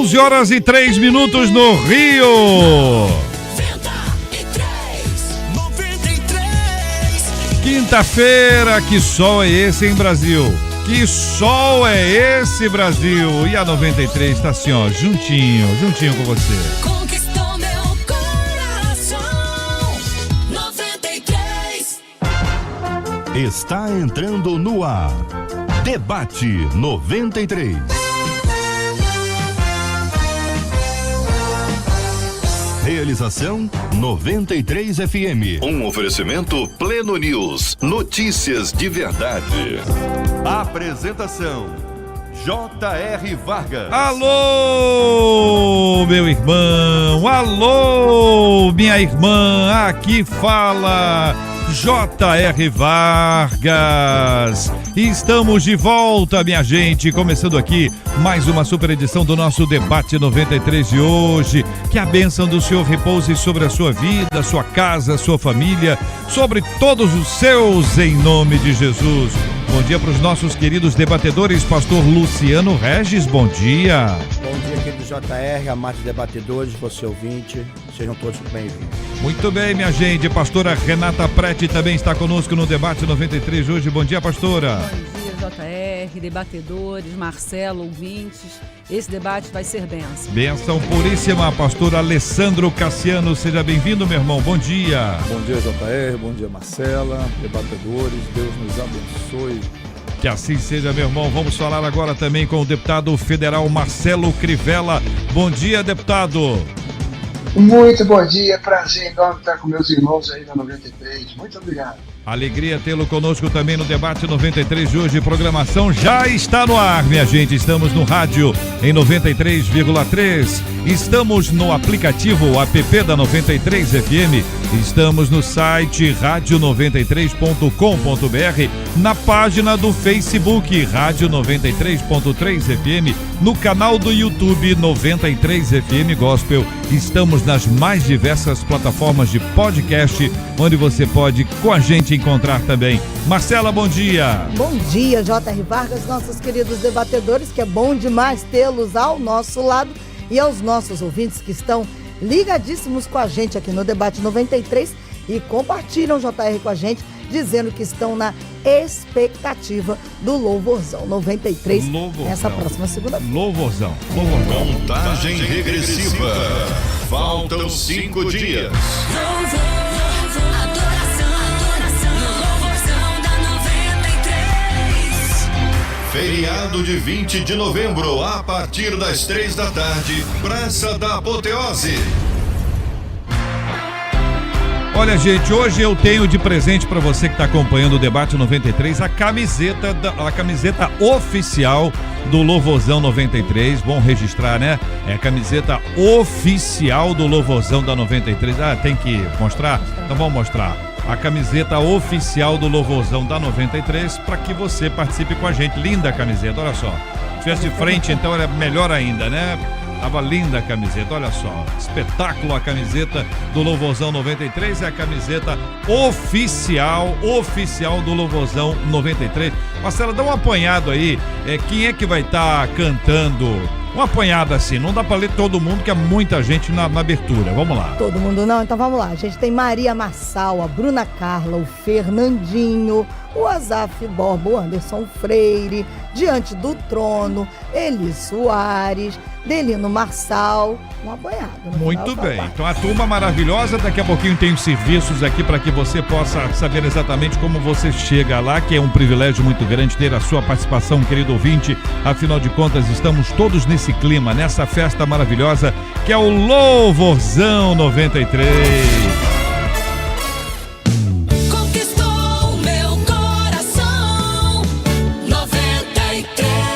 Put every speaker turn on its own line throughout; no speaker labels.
11h03 no Rio. 93. Quinta-feira, que sol é esse, hein, Brasil? Que sol é esse, Brasil? E a 93 tá assim, ó, juntinho com você.
Conquistou meu coração. 93.
Está entrando no ar. Debate 93. Realização 93 FM. Um oferecimento Pleno News. Notícias de verdade. Apresentação J.R. Vargas.
Alô, meu irmão. Alô, minha irmã. Aqui fala J.R. Vargas. Estamos de volta, minha gente, começando aqui mais uma super edição do nosso Debate 93 de hoje. Que a bênção do Senhor repouse sobre a sua vida, sua casa, sua família, sobre todos os seus, em nome de Jesus. Bom dia para os nossos queridos debatedores, pastor Luciano Regis, bom dia.
Bom dia, querido JR, amados debatedores, você ouvinte, sejam todos bem-vindos.
Muito bem, minha gente, pastora Renata Prete também está conosco no Debate 93 de hoje. Bom dia, pastora.
Bom dia, JR, debatedores, Marcelo, ouvintes. Esse debate vai ser bênção.
Bênção puríssima, pastor Alessandro Cassiano, seja bem-vindo, meu irmão, bom dia.
Bom dia, JR, bom dia, Marcela, debatedores, Deus nos abençoe.
Que assim seja, meu irmão. Vamos falar agora também com o deputado federal Marcelo Crivella. Bom dia, deputado.
Muito bom dia, prazer enorme estar com meus irmãos aí na 93. Muito obrigado.
Alegria tê-lo conosco também no Debate 93 de hoje. Programação já está no ar, minha gente. Estamos no rádio em 93,3. Estamos no aplicativo app da 93 FM. Estamos no site radio93.com.br, na página do Facebook Rádio 93.3 FM, no canal do YouTube 93 FM Gospel. Estamos nas mais diversas plataformas de podcast, onde você pode com a gente encontrar também. Marcela, bom dia.
Bom dia, J.R. Vargas, nossos queridos debatedores, que é bom demais tê-los ao nosso lado, e aos nossos ouvintes que estão ligadíssimos com a gente aqui no Debate 93 e compartilham JR com a gente, dizendo que estão na expectativa do Louvorzão 93 nessa próxima segunda-feira.
Louvorzão.
Contagem regressiva. Faltam 5 dias. Feriado de 20 de novembro, a partir das 3 da tarde, Praça da Apoteose.
Olha, gente, hoje eu tenho de presente para você que está acompanhando o Debate 93 a camiseta oficial do Louvorzão 93. Bom registrar, né? É a camiseta oficial do Louvorzão da 93. Ah, tem que mostrar? Então vamos mostrar. A camiseta oficial do Louvorzão da 93 para que você participe com a gente. Linda a camiseta, olha só. Se tivesse de frente, então era melhor ainda, né? Tava linda a camiseta, olha só. Espetáculo a camiseta do Louvorzão 93, é a camiseta oficial do Louvorzão 93. Marcela, dá um apanhado aí, quem é que vai estar cantando? Um apanhado assim, não dá pra ler todo mundo, que é muita gente na abertura. Vamos lá.
Todo mundo não? Então vamos lá. A gente tem Maria Marçal, a Bruna Carla, o Fernandinho, o Azaf Borba, o Anderson Freire, Diante do Trono, Eli Soares, Delino Marçal, um apanhado.
Muito bem, então a turma maravilhosa, daqui a pouquinho tem os serviços aqui para que você possa saber exatamente como você chega lá, que é um privilégio muito grande ter a sua participação, querido ouvinte. Afinal de contas, estamos todos nesse clima, nessa festa maravilhosa que é o Louvorzão 93.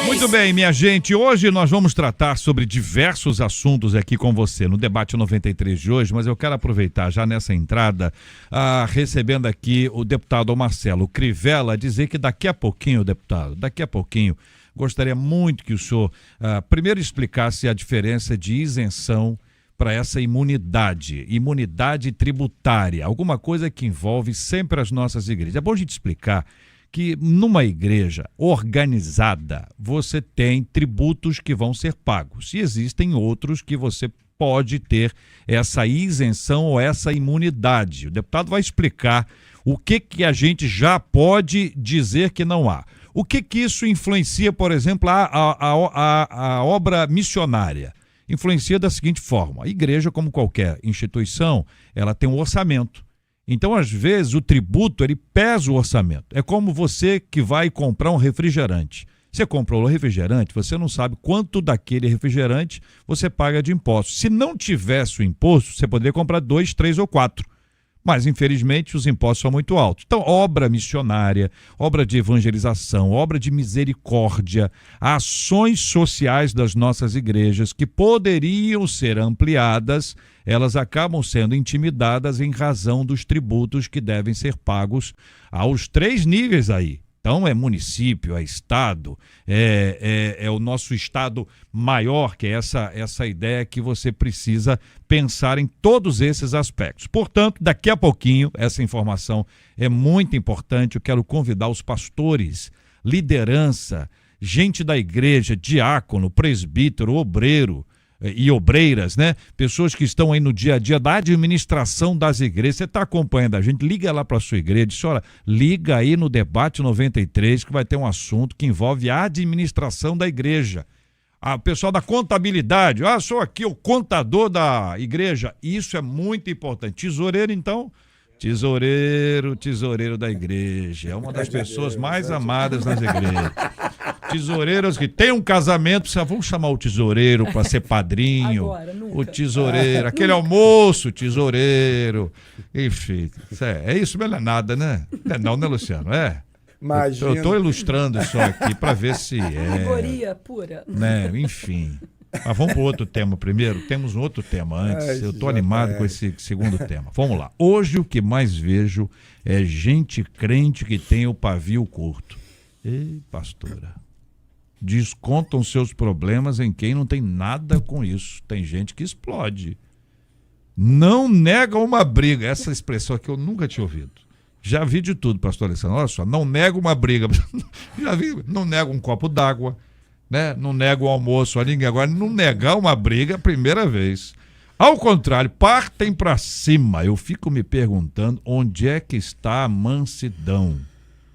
Muito bem, minha gente, hoje nós vamos tratar sobre diversos assuntos aqui com você no Debate 93 de hoje, mas eu quero aproveitar já nessa entrada, recebendo aqui o deputado Marcelo Crivella, dizer que daqui a pouquinho, deputado, gostaria muito que o senhor primeiro explicasse a diferença de isenção para essa imunidade tributária, alguma coisa que envolve sempre as nossas igrejas. É bom a gente explicar que numa igreja organizada você tem tributos que vão ser pagos e existem outros que você pode ter essa isenção ou essa imunidade. O deputado vai explicar o que a gente já pode dizer que não há. O que isso influencia, por exemplo, a obra missionária? Influencia da seguinte forma: a igreja, como qualquer instituição, ela tem um orçamento. Então, às vezes, o tributo, ele pesa o orçamento. É como você que vai comprar um refrigerante. Você comprou o refrigerante, você não sabe quanto daquele refrigerante você paga de imposto. Se não tivesse o imposto, você poderia comprar 2, 3 ou 4. Mas, infelizmente, os impostos são muito altos. Então, obra missionária, obra de evangelização, obra de misericórdia, ações sociais das nossas igrejas que poderiam ser ampliadas, elas acabam sendo intimidadas em razão dos tributos que devem ser pagos aos 3 níveis aí. Então, é município, é estado, é o nosso estado maior, que é essa ideia que você precisa pensar em todos esses aspectos. Portanto, daqui a pouquinho, essa informação é muito importante. Eu quero convidar os pastores, liderança, gente da igreja, diácono, presbítero, obreiro e obreiras, né? Pessoas que estão aí no dia a dia da administração das igrejas. Você está acompanhando a gente, liga lá para a sua igreja, diz: olha, liga aí no Debate 93 que vai ter um assunto que envolve a administração da igreja. O pessoal da contabilidade, sou aqui o contador da igreja. Isso é muito importante. Tesoureiro, então, tesoureiro da igreja. É uma das pessoas mais amadas nas igrejas. Tesoureiros que tem um casamento, vamos chamar o tesoureiro para ser padrinho. Agora, nunca. O tesoureiro, aquele almoço, tesoureiro. Enfim, é isso mesmo, é nada, né? Não, né, Luciano?
Imagina.
Eu estou ilustrando isso aqui para ver se
Alegoria pura.
Né? Enfim. Mas vamos para o outro tema primeiro. Temos um outro tema antes. Eu estou animado com esse segundo tema. Vamos lá. Hoje o que mais vejo é gente crente que tem o pavio curto. Ei, pastora. Descontam seus problemas em quem não tem nada com isso. Tem gente que explode. Não nega uma briga. Essa expressão aqui eu nunca tinha ouvido. Já vi de tudo, pastor Alessandro. Olha só, não nega uma briga. Já vi, não nega um copo d'água, né? Não nega o almoço a ninguém. Agora, não negar uma briga é a primeira vez. Ao contrário, partem para cima. Eu fico me perguntando onde é que está a mansidão.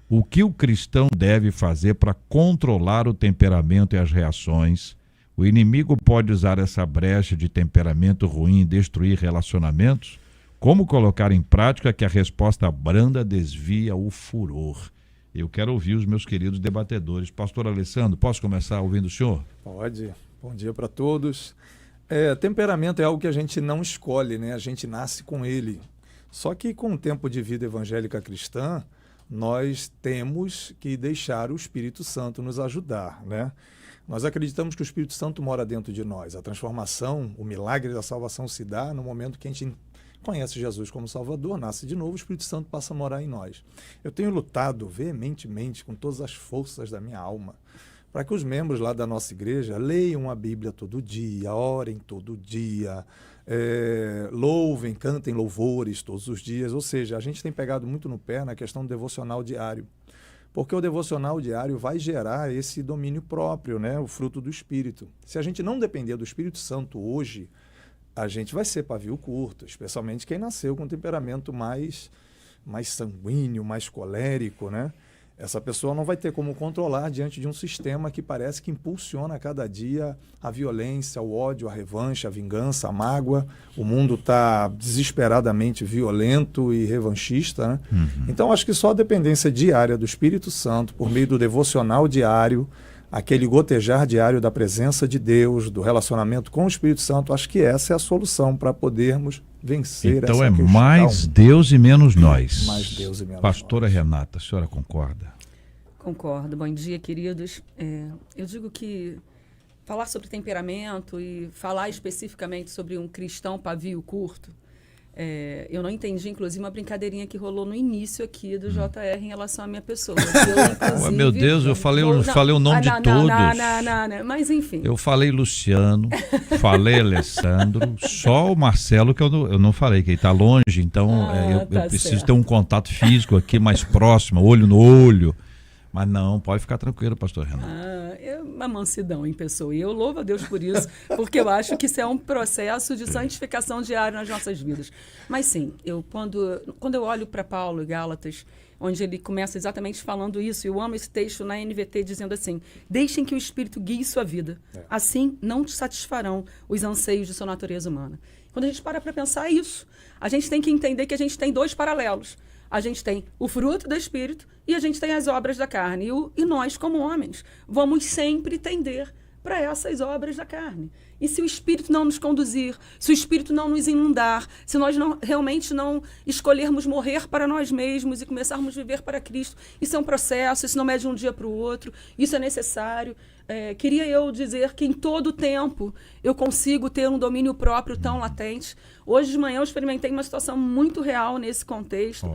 O que o cristão deve fazer para controlar o temperamento e as reações? O inimigo pode usar essa brecha de temperamento ruim e destruir relacionamentos? Como colocar em prática que a resposta branda desvia o furor? Eu quero ouvir os meus queridos debatedores. Pastor Alessandro, posso começar ouvindo o senhor?
Pode. Bom dia para todos. Temperamento é algo que a gente não escolhe, né? A gente nasce com ele. Só que com o tempo de vida evangélica cristã, nós temos que deixar o Espírito Santo nos ajudar, né? Nós acreditamos que o Espírito Santo mora dentro de nós. A transformação, o milagre da salvação se dá no momento que a gente conhece Jesus como Salvador, nasce de novo, o Espírito Santo passa a morar em nós. Eu tenho lutado veementemente com todas as forças da minha alma para que os membros lá da nossa igreja leiam a Bíblia todo dia, orem todo dia, louvem, cantem louvores todos os dias. Ou seja, a gente tem pegado muito no pé na questão do devocional diário, porque o devocional diário vai gerar esse domínio próprio, né? O fruto do Espírito. Se a gente não depender do Espírito Santo hoje, a gente vai ser pavio curto, especialmente quem nasceu com um temperamento mais sanguíneo, mais colérico, né? Essa pessoa não vai ter como controlar diante de um sistema que parece que impulsiona a cada dia a violência, o ódio, a revanche, a vingança, a mágoa. O mundo está desesperadamente violento e revanchista, né? Então, acho que só a dependência diária do Espírito Santo, por meio do devocional diário, aquele gotejar diário da presença de Deus, do relacionamento com o Espírito Santo, acho que essa é a solução para podermos vencer essa questão.
Então é mais Deus e menos nós.
Mais Deus e menos
Pastora
nós.
Renata, a senhora concorda?
Concordo. Bom dia, queridos. Eu digo que falar sobre temperamento e falar especificamente sobre um cristão pavio curto, eu não entendi, inclusive, uma brincadeirinha que rolou no início aqui do JR em relação à minha pessoa. Eu,
meu Deus, eu falei o nome de todos.
Não, mas enfim.
Eu falei Luciano, falei Alessandro, só o Marcelo que eu não falei, que ele está longe, então eu preciso ter um contato físico aqui mais próximo, olho no olho. Mas não, pode ficar tranquilo, pastor Renan.
É uma mansidão em pessoa. E eu louvo a Deus por isso, porque eu acho que isso é um processo de santificação diária nas nossas vidas. Mas sim, quando eu olho para Paulo e Gálatas, onde ele começa exatamente falando isso, eu amo esse texto na NVT dizendo assim: deixem que o Espírito guie sua vida. Assim não te satisfarão os anseios de sua natureza humana. Quando a gente para pensar isso, a gente tem que entender que a gente tem dois paralelos. A gente tem o fruto do Espírito e a gente tem as obras da carne. E nós, como homens, vamos sempre tender para essas obras da carne. E se o Espírito não nos conduzir, se o Espírito não nos inundar, se nós realmente não escolhermos morrer para nós mesmos e começarmos a viver para Cristo, isso é um processo, isso não é de um dia para o outro, isso é necessário. Queria eu dizer que em todo tempo eu consigo ter um domínio próprio tão latente. Hoje de manhã eu experimentei uma situação muito real nesse contexto.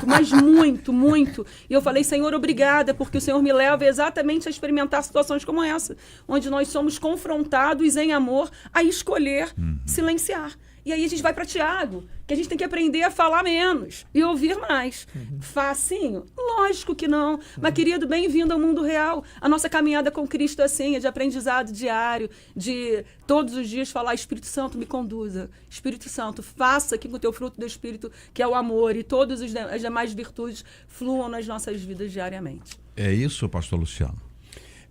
Mas muito. E eu falei: Senhor, obrigada, porque o Senhor me leva exatamente a experimentar situações como essa, onde nós somos confrontados em amor a escolher silenciar. E aí a gente vai para Tiago, que a gente tem que aprender a falar menos e ouvir mais. Facinho? Lógico que não. Mas, querido, bem-vindo ao mundo real. A nossa caminhada com Cristo é assim, é de aprendizado diário, de todos os dias falar: Espírito Santo, me conduza. Espírito Santo, faça aqui com o teu fruto do Espírito, que é o amor, e todas as demais virtudes fluam nas nossas vidas diariamente.
É isso, pastor Luciano?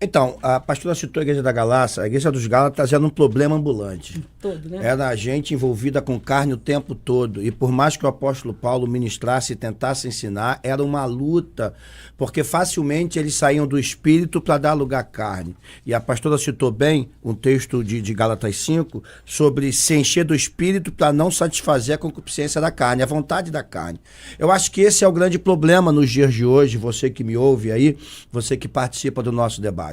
Então, a pastora citou a Igreja da Galácia. A Igreja dos Gálatas era um problema ambulante.
Todo, né?
Era a gente envolvida com carne o tempo todo. E por mais que o apóstolo Paulo ministrasse e tentasse ensinar, era uma luta, porque facilmente eles saíam do espírito para dar lugar à carne. E a pastora citou bem um texto de Gálatas 5 sobre se encher do espírito para não satisfazer a concupiscência da carne, a vontade da carne. Eu acho que esse é o grande problema nos dias de hoje, você que me ouve aí, você que participa do nosso debate.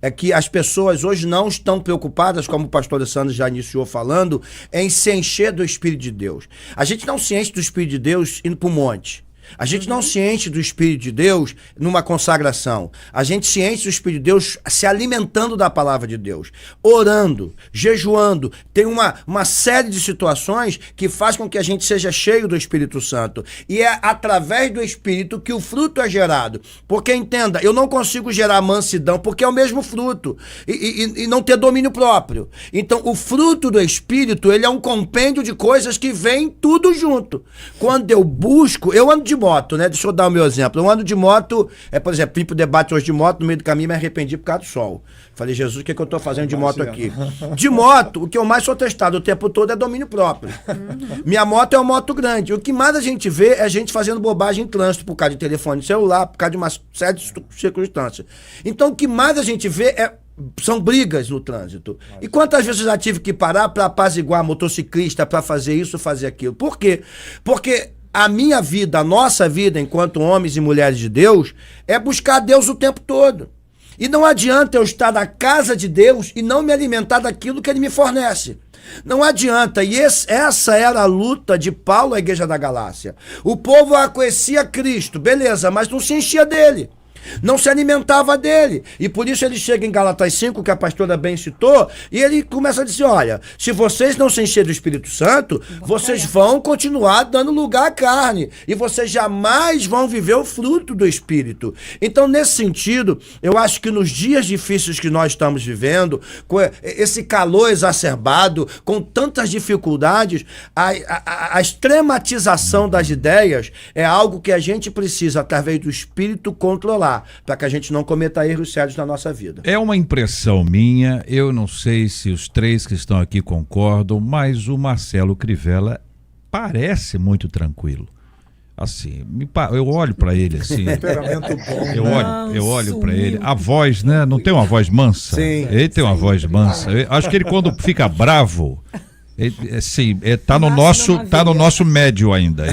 É que as pessoas hoje não estão preocupadas, como o pastor Alessandro já iniciou falando, em se encher do Espírito de Deus. A gente não se enche do Espírito de Deus indo para o monte. A gente não se enche do Espírito de Deus numa consagração. A gente se enche do Espírito de Deus se alimentando da palavra de Deus, orando, jejuando. Tem uma série de situações que faz com que a gente seja cheio do Espírito Santo. E é através do Espírito que o fruto é gerado. Porque, entenda, eu não consigo gerar mansidão porque é o mesmo fruto. E não ter domínio próprio. Então, o fruto do Espírito, ele é um compêndio de coisas que vem tudo junto. Quando eu busco, eu ando de moto, né? Deixa eu dar o meu exemplo. Eu ando de moto, por exemplo, vim pro debate hoje de moto, no meio do caminho me arrependi por causa do sol. Falei: Jesus, o que eu tô fazendo de moto aqui? De moto, o que eu mais sou testado o tempo todo é domínio próprio. Minha moto é uma moto grande. O que mais a gente vê é gente fazendo bobagem em trânsito por causa de telefone celular, por causa de uma série de circunstâncias. Então, o que mais a gente vê são brigas no trânsito. E quantas vezes eu já tive que parar para apaziguar motociclista, para fazer isso, fazer aquilo? Por quê? Porque a minha vida, a nossa vida, enquanto homens e mulheres de Deus, é buscar Deus o tempo todo. E não adianta eu estar na casa de Deus e não me alimentar daquilo que Ele me fornece. Não adianta. E essa era a luta de Paulo à Igreja da Galácia. O povo conhecia Cristo, beleza, mas não se enchia dele. Não se alimentava dele. E por isso ele chega em Gálatas 5, que a pastora bem citou, e ele começa a dizer: olha, se vocês não se encherem do Espírito Santo, vocês vão continuar dando lugar à carne. E vocês jamais vão viver o fruto do Espírito. Então, nesse sentido, eu acho que nos dias difíceis que nós estamos vivendo, com esse calor exacerbado, com tantas dificuldades, a extrematização das ideias é algo que a gente precisa, através do Espírito, controlar, para que a gente não cometa erros sérios na nossa vida.
É uma impressão minha, eu não sei se os três que estão aqui concordam, mas o Marcelo Crivella parece muito tranquilo. Assim, eu olho para ele assim.
Temperamento bom.
Eu olho para ele. A voz, né? Não tem uma voz mansa?
Sim.
Ele tem uma voz mansa. Eu acho que ele, quando fica bravo, tá no nosso médio ainda.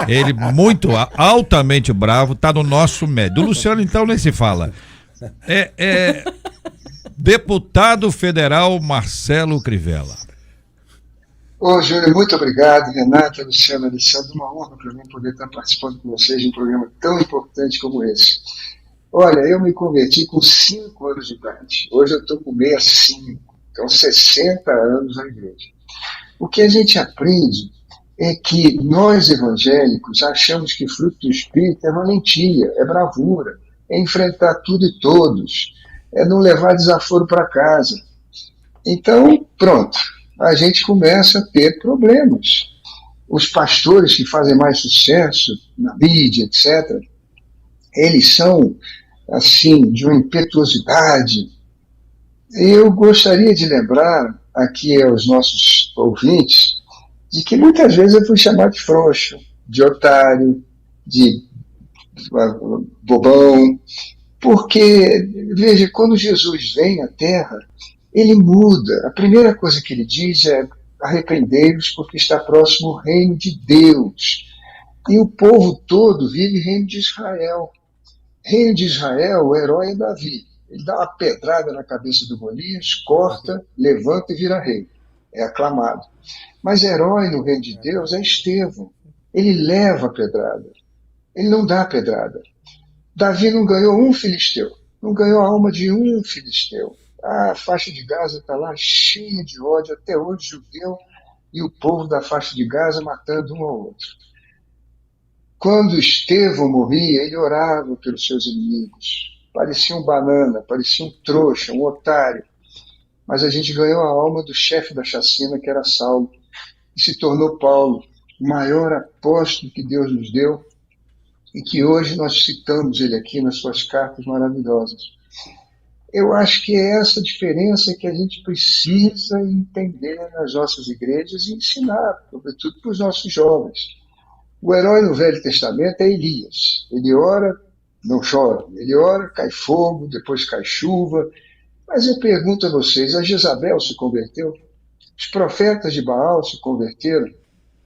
Ele muito altamente bravo, tá no nosso médio. Do Luciano, então, nem se fala. Deputado federal Marcelo Crivella.
Ô, Júlio, muito obrigado. Renata, Luciano, Alessandro, uma honra para mim poder estar participando com vocês de um programa tão importante como esse. Olha, eu me converti com 5 anos de idade. Hoje eu estou com 65, então 60 anos na igreja. O que a gente aprende é que nós evangélicos achamos que fruto do Espírito é valentia, é bravura, é enfrentar tudo e todos, é não levar desaforo para casa. Então, pronto, a gente começa a ter problemas. Os pastores que fazem mais sucesso na mídia, etc., eles são, assim, de uma impetuosidade. Eu gostaria de lembrar aqui aos nossos ouvintes de que muitas vezes eu fui chamado de frouxo, de otário, de bobão, porque, veja, quando Jesus vem à Terra, ele muda. A primeira coisa que ele diz é: arrependei-vos porque está próximo o reino de Deus. E o povo todo vive reino de Israel. Reino de Israel, o herói é Davi. Ele dá uma pedrada na cabeça do Golias, corta, levanta e vira rei. É aclamado. Mas herói no reino de Deus é Estevão. Ele leva a pedrada. Ele não dá a pedrada. Davi não ganhou um filisteu. Não ganhou a alma de um filisteu. A faixa de Gaza está lá cheia de ódio, até hoje judeu e o povo da faixa de Gaza matando um ao outro. Quando Estevão morria, ele orava pelos seus inimigos. Parecia um banana, parecia um trouxa, um otário. Mas a gente ganhou a alma do chefe da chacina, que era Saulo, e se tornou Paulo, o maior apóstolo que Deus nos deu, e que hoje nós citamos ele aqui nas suas cartas maravilhosas. Eu acho que é essa diferença que a gente precisa entender nas nossas igrejas e ensinar, sobretudo para os nossos jovens. O herói no Velho Testamento é Elias. Ele ora, não chora. Ele ora, cai fogo, depois cai chuva. Mas eu pergunto a vocês, a Jezabel se converteu? Os profetas de Baal se converteram?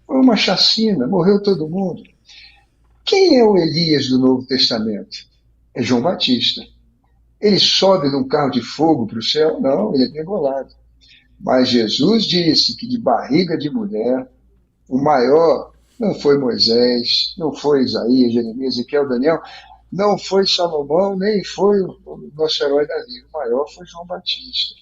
Foi uma chacina, morreu todo mundo. Quem é o Elias do Novo Testamento? É João Batista. Ele sobe num carro de fogo para o céu? Não, ele é degolado. Mas Jesus disse que de barriga de mulher, o maior não foi Moisés, não foi Isaías, Jeremias, Ezequiel, Daniel, não foi Salomão, nem foi o nosso herói Davi. O maior foi João Batista.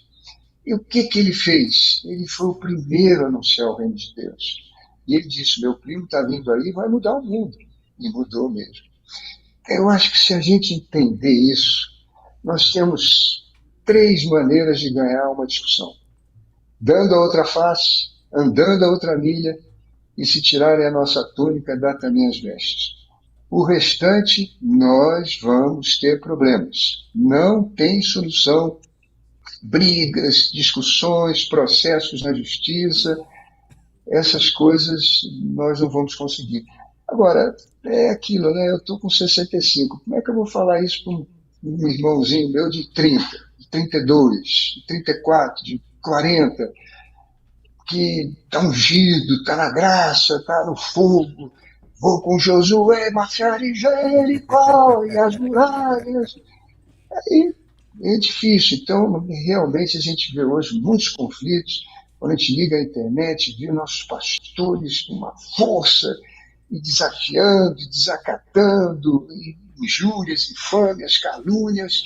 E o que ele fez? Ele foi o primeiro a anunciar o reino de Deus. E ele disse: meu primo está vindo aí, vai mudar o mundo. E mudou mesmo. Eu acho que se a gente entender isso, nós temos 3 maneiras de ganhar uma discussão: dando a outra face, andando a outra milha, e se tirarem a nossa túnica, dá também as vestes. O restante, nós vamos ter problemas. Não tem solução. Brigas, discussões, processos na justiça, essas coisas nós não vamos conseguir. Agora, é aquilo, né? Eu estou com 65. Como é que eu vou falar isso para um irmãozinho meu de 30, de 32, de 34, de 40, que está ungido, está na graça, está no fogo? Vou com Josué marchar em Jericó e as muralhas. Aí é difícil. Então, realmente, a gente vê hoje muitos conflitos. Quando a gente liga a internet, vê nossos pastores com uma força, e desafiando, e desacatando, e injúrias, infâmias, calúnias.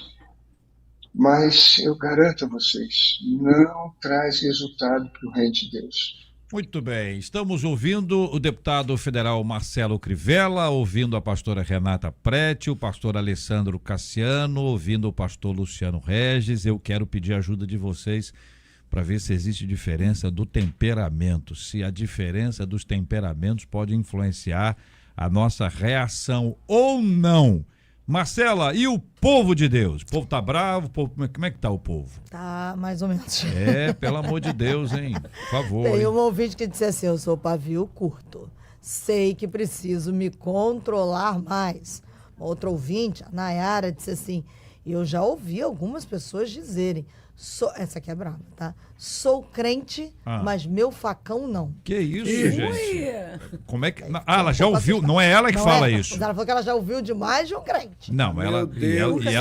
Mas eu garanto a vocês, não traz resultado para o reino de Deus.
Muito bem, estamos ouvindo o deputado federal Marcelo Crivella, ouvindo a pastora Renata Prete, o pastor Alessandro Cassiano, ouvindo o pastor Luciano Regis. Eu quero pedir a ajuda de vocês para ver se existe diferença do temperamento, se a diferença dos temperamentos pode influenciar a nossa reação ou não. Marcela, e o povo de Deus? O povo tá bravo? Como é que tá o povo?
Tá, mais ou menos.
Pelo amor de Deus, hein? Por favor.
Tem
hein?
um ouvinte que disse assim: eu sou pavio curto. Sei que preciso me controlar mais. Outro ouvinte, a Nayara, disse assim: eu já ouvi algumas pessoas dizerem, essa aqui é brava, tá? Sou crente, mas meu facão não.
Que isso, gente? Como é que... ela já ouviu, não é ela que fala isso.
Mas ela falou que ela já ouviu de mais de um crente.
Não, ela...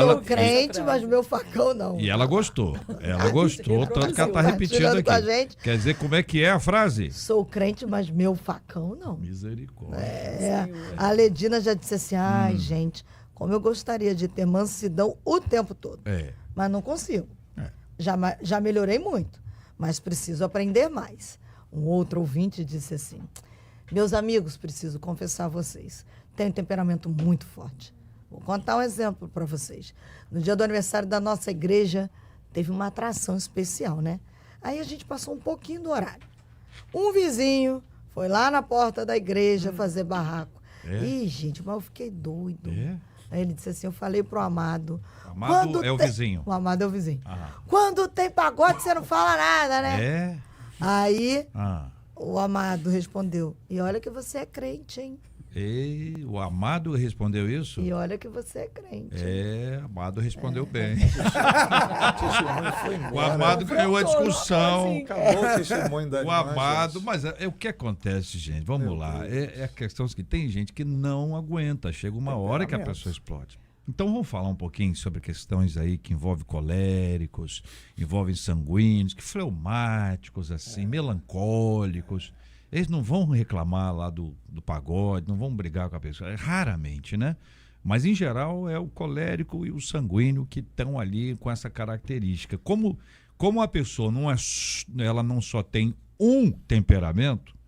Sou crente, mas meu facão não.
E ela gostou. Ela gostou, tanto que ela tá repetindo aqui. Quer dizer, como é que é a frase?
Sou crente, mas meu facão não.
Misericórdia.
A Ledina já disse assim: ai, gente, como eu gostaria de ter mansidão o tempo todo. Mas não consigo. Já melhorei muito, mas preciso aprender mais. Um outro ouvinte disse assim: Meus amigos, preciso confessar a vocês, tenho um temperamento muito forte. Vou contar um exemplo para vocês. No dia do aniversário da nossa igreja, teve uma atração especial, né? Aí a gente passou um pouquinho do horário. Um vizinho foi lá na porta da igreja fazer barraco. Ih, gente, mas eu fiquei doido. Aí ele disse assim, eu falei pro Amado...
Amado é o vizinho.
O Amado é o vizinho. Quando tem pagode, você não fala nada, né? Aí, o Amado respondeu, e olha que você é crente, hein?
E o Amado respondeu isso?
E olha que você é crente.
Amado respondeu bem.
Foi embora.
O Amado ganhou a discussão.
Acabou o testemunho da
O
irmã,
Amado,
gente.
mas o que acontece, gente? Vamos lá. É a questão que tem gente que não aguenta. Chega uma hora que a pessoa explode. Então vamos falar um pouquinho sobre questões aí que envolvem coléricos, envolvem sanguíneos, que fleumáticos, assim, melancólicos. Eles não vão reclamar lá do pagode, não vão brigar com a pessoa. Raramente, né? Mas, em geral, é o colérico e o sanguíneo que estão ali com essa característica. Como a pessoa ela não só tem um temperamento,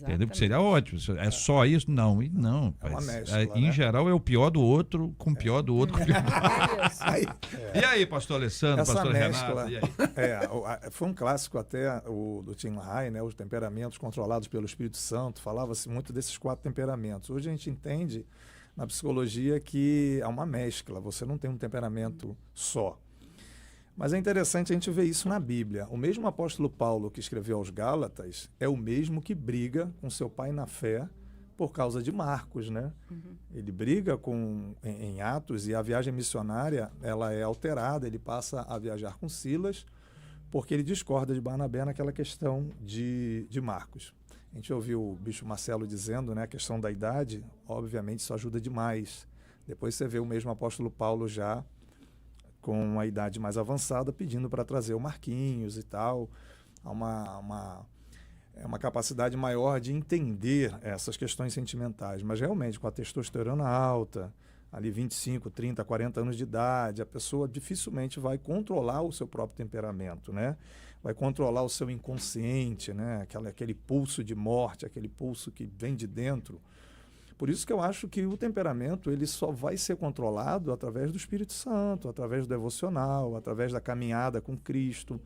entendeu? Porque seria ótimo. É só isso? Não. E não.
É uma mescla,
em
né?
geral, é o pior do outro, com o pior do outro. Com o pior do... E aí, pastor Alessandro,
Essa
pastor
mescla,
Renato? E aí?
foi um clássico até do Tim LaHaye, né? Os temperamentos controlados pelo Espírito Santo. Falava-se muito desses 4 temperamentos. Hoje a gente entende na psicologia que é uma mescla. Você não tem um temperamento só. Mas é interessante a gente ver isso na Bíblia. O mesmo apóstolo Paulo que escreveu aos Gálatas é o mesmo que briga com seu pai na fé por causa de Marcos, né? Ele briga em Atos, e a viagem missionária ela é alterada. Ele passa a viajar com Silas porque ele discorda de Barnabé naquela questão de Marcos. A gente ouviu o bispo Marcelo dizendo, né, a questão da idade, obviamente isso ajuda demais. Depois você vê o mesmo apóstolo Paulo já com uma idade mais avançada, pedindo para trazer o Marquinhos e tal. Há uma capacidade maior de entender essas questões sentimentais. Mas realmente, com a testosterona alta, ali 25, 30, 40 anos de idade, a pessoa dificilmente vai controlar o seu próprio temperamento, né? Vai controlar o seu inconsciente, né? Aquele pulso de morte, aquele pulso que vem de dentro. Por isso que eu acho que o temperamento ele só vai ser controlado através do Espírito Santo, através do devocional, através da caminhada com Cristo.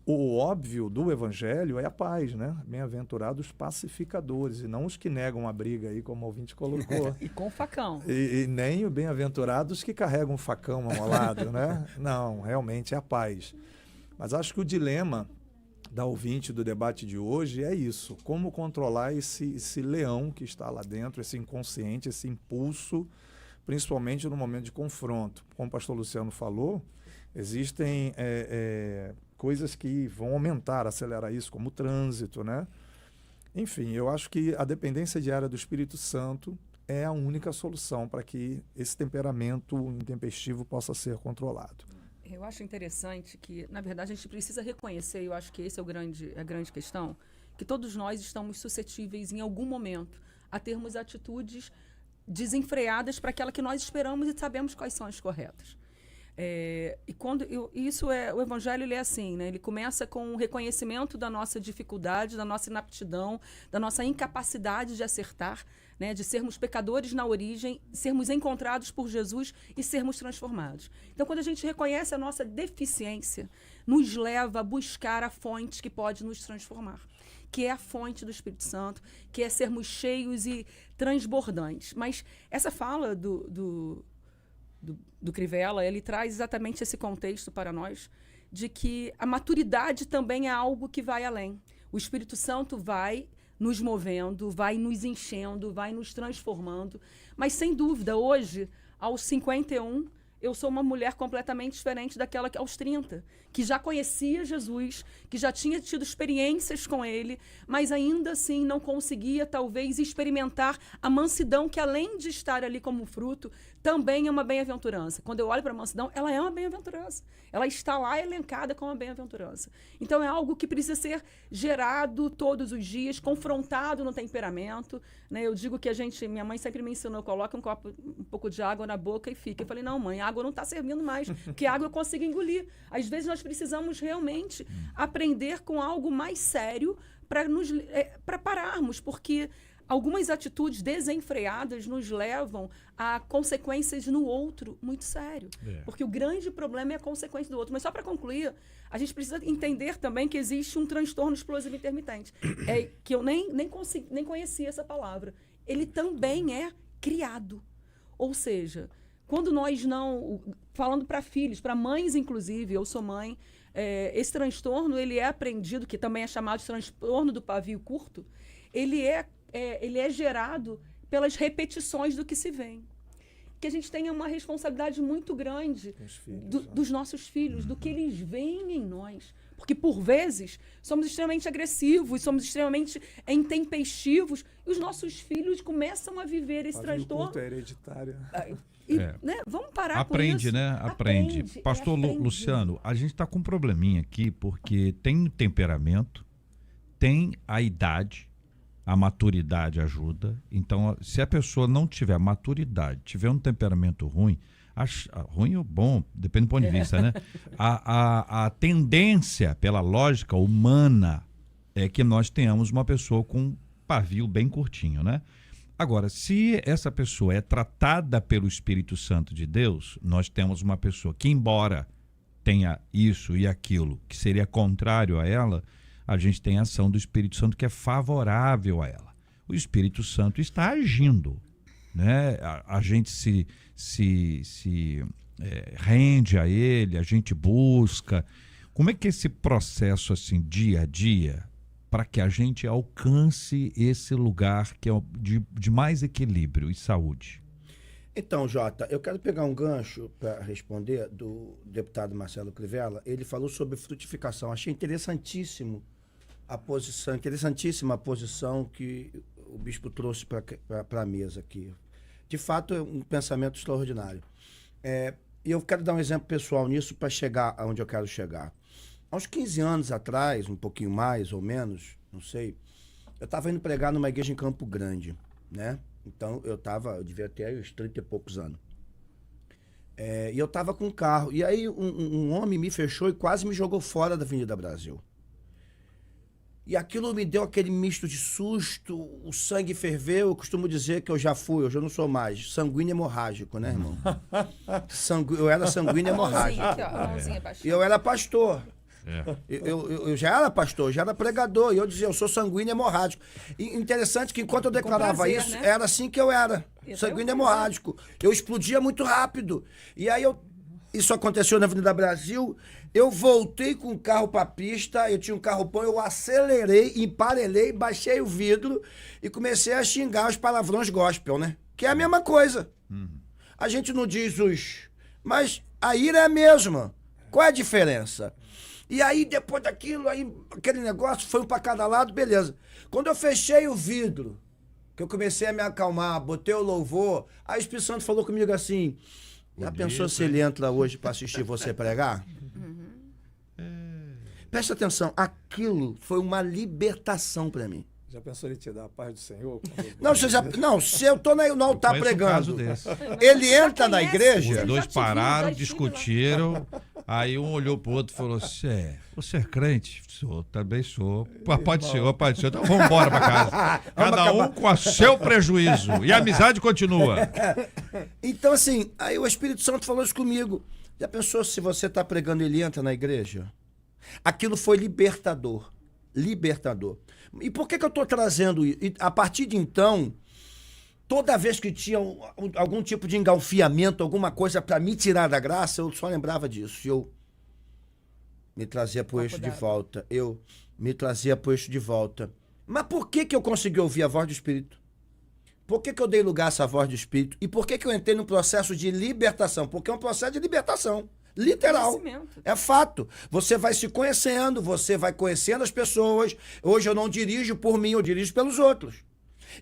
O óbvio do Evangelho é a paz, né? Bem-aventurados pacificadores, e não os que negam a briga aí, como o ouvinte colocou.
E com facão.
E nem os bem-aventurados que carregam um facão amolado, né? Não, realmente é a paz. Mas acho que o dilema da ouvinte do debate de hoje é isso: como controlar esse leão que está lá dentro, esse inconsciente, esse impulso, principalmente no momento de confronto. Como o pastor Luciano falou, existem coisas que vão aumentar, acelerar isso, como o trânsito, né? Enfim, eu acho que a dependência diária do Espírito Santo é a única solução para que esse temperamento intempestivo possa ser controlado.
Eu acho interessante que, na verdade, a gente precisa reconhecer, e eu acho que esse é a grande questão, que todos nós estamos suscetíveis, em algum momento, a termos atitudes desenfreadas para aquela que nós esperamos e sabemos quais são as corretas. O Evangelho ele é assim, né? Ele começa com o reconhecimento da nossa dificuldade, da nossa inaptidão, da nossa incapacidade de acertar, né? De sermos pecadores na origem, sermos encontrados por Jesus e sermos transformados. Então, quando a gente reconhece a nossa deficiência, nos leva a buscar a fonte que pode nos transformar, que é a fonte do Espírito Santo, que é sermos cheios e transbordantes. Mas essa fala do Crivella, ele traz exatamente esse contexto para nós, de que a maturidade também é algo que vai além. O Espírito Santo vai nos movendo, vai nos enchendo, vai nos transformando. Mas, sem dúvida, hoje, aos 51, eu sou uma mulher completamente diferente daquela que aos 30, que já conhecia Jesus, que já tinha tido experiências com ele, mas ainda assim não conseguia, talvez, experimentar a mansidão, que além de estar ali como fruto, também é uma bem-aventurança. Quando eu olho para a mansidão, ela é uma bem-aventurança. Ela está lá elencada como uma bem-aventurança. Então é algo que precisa ser gerado todos os dias, confrontado no temperamento, né? Eu digo que minha mãe sempre me ensinou, coloca um pouco de água na boca e fica. Eu falei, não, mãe, a água não está servindo mais, porque a água eu consigo engolir. Às vezes nós precisamos realmente aprender com algo mais sério para pararmos, porque algumas atitudes desenfreadas nos levam a consequências no outro muito sério. Porque o grande problema é a consequência do outro. Mas só para concluir, a gente precisa entender também que existe um transtorno explosivo intermitente. Que eu nem conhecia essa palavra. Ele também é criado. Ou seja, quando nós não... Falando para filhos, para mães inclusive, eu sou mãe, esse transtorno ele é aprendido, que também é chamado de transtorno do pavio curto, ele é gerado pelas repetições do que se vê. Que a gente tenha uma responsabilidade muito grande dos nossos filhos, do que eles veem em nós. Porque, por vezes, somos extremamente agressivos, somos extremamente intempestivos, e os nossos filhos começam a viver esse transtorno.
É hereditário.
Né? Vamos parar
Aprende,
com isso.
né? Aprende. Pastor Luciano, a gente está com um probleminha aqui, porque tem temperamento, tem a idade, a maturidade ajuda. Então, se a pessoa não tiver maturidade, tiver um temperamento ruim, ruim ou bom, depende do ponto de vista, né? A tendência, pela lógica humana, é que nós tenhamos uma pessoa com um pavio bem curtinho, né? Agora, se essa pessoa é tratada pelo Espírito Santo de Deus, nós temos uma pessoa que, embora tenha isso e aquilo que seria contrário a ela, a gente tem a ação do Espírito Santo que é favorável a ela. O Espírito Santo está agindo, né? A gente se rende a ele, a gente busca. Como é que é esse processo assim, dia a dia, para que a gente alcance esse lugar que é de mais equilíbrio e saúde?
Então, Jota, eu quero pegar um gancho para responder do deputado Marcelo Crivella. Ele falou sobre frutificação. Achei interessantíssima a posição que o bispo trouxe para a mesa aqui. De fato, é um pensamento extraordinário. E eu quero dar um exemplo pessoal nisso para chegar aonde eu quero chegar. Há uns 15 anos atrás, um pouquinho mais ou menos, não sei, eu estava indo pregar numa igreja em Campo Grande, né? Então, eu devia ter uns 30 e poucos anos. E eu estava com um carro. E aí, um homem me fechou e quase me jogou fora da Avenida Brasil. E aquilo me deu aquele misto de susto, o sangue ferveu. Eu costumo dizer que hoje eu não sou mais. Sanguíneo hemorrágico, né, irmão? Eu era sanguíneo hemorrágico. E eu era pastor. Eu já era pastor, já era pregador, e eu dizia, eu sou sanguíneo hemorrágico. E interessante que enquanto eu declarava isso, né? Era assim que eu era, sanguíneo hemorrágico. Eu explodia muito rápido. E aí isso aconteceu na Avenida Brasil, eu voltei com o carro para a pista, eu tinha um carro-pão, eu acelerei, emparelhei, baixei o vidro e comecei a xingar os palavrões gospel, né? Que é a mesma coisa. A gente não diz mas a ira é a mesma. Qual é a diferença? E aí, depois daquilo, aquele negócio foi um para cada lado, beleza. Quando eu fechei o vidro, que eu comecei a me acalmar, botei o louvor, aí o Espírito Santo falou comigo assim, já pensou se ele entra hoje para assistir você pregar? Presta atenção, aquilo foi uma libertação para mim.
Já pensou ele te dar a paz do Senhor?
Se eu tô no altar pregando, ele entra na igreja...
Os dois pararam, discutiram, aí um olhou pro outro e falou assim, você é crente? Sou, também sou. Pode ser, então vamos embora pra casa. Cada um com o seu prejuízo. E a amizade continua.
Então assim, aí o Espírito Santo falou isso comigo. Já pensou se você tá pregando e ele entra na igreja? Aquilo foi libertador. E por que eu estou trazendo isso? A partir de então, toda vez que tinha algum tipo de engalfiamento, alguma coisa para me tirar da graça, eu só lembrava disso. Eu me trazia pro eixo de volta. Mas por que eu consegui ouvir a voz do Espírito? Por que eu dei lugar a essa voz do Espírito? E por que eu entrei num processo de libertação? Porque é um processo de libertação. Literal. É fato. Você vai se conhecendo, você vai conhecendo as pessoas. Hoje eu não dirijo por mim, eu dirijo pelos outros.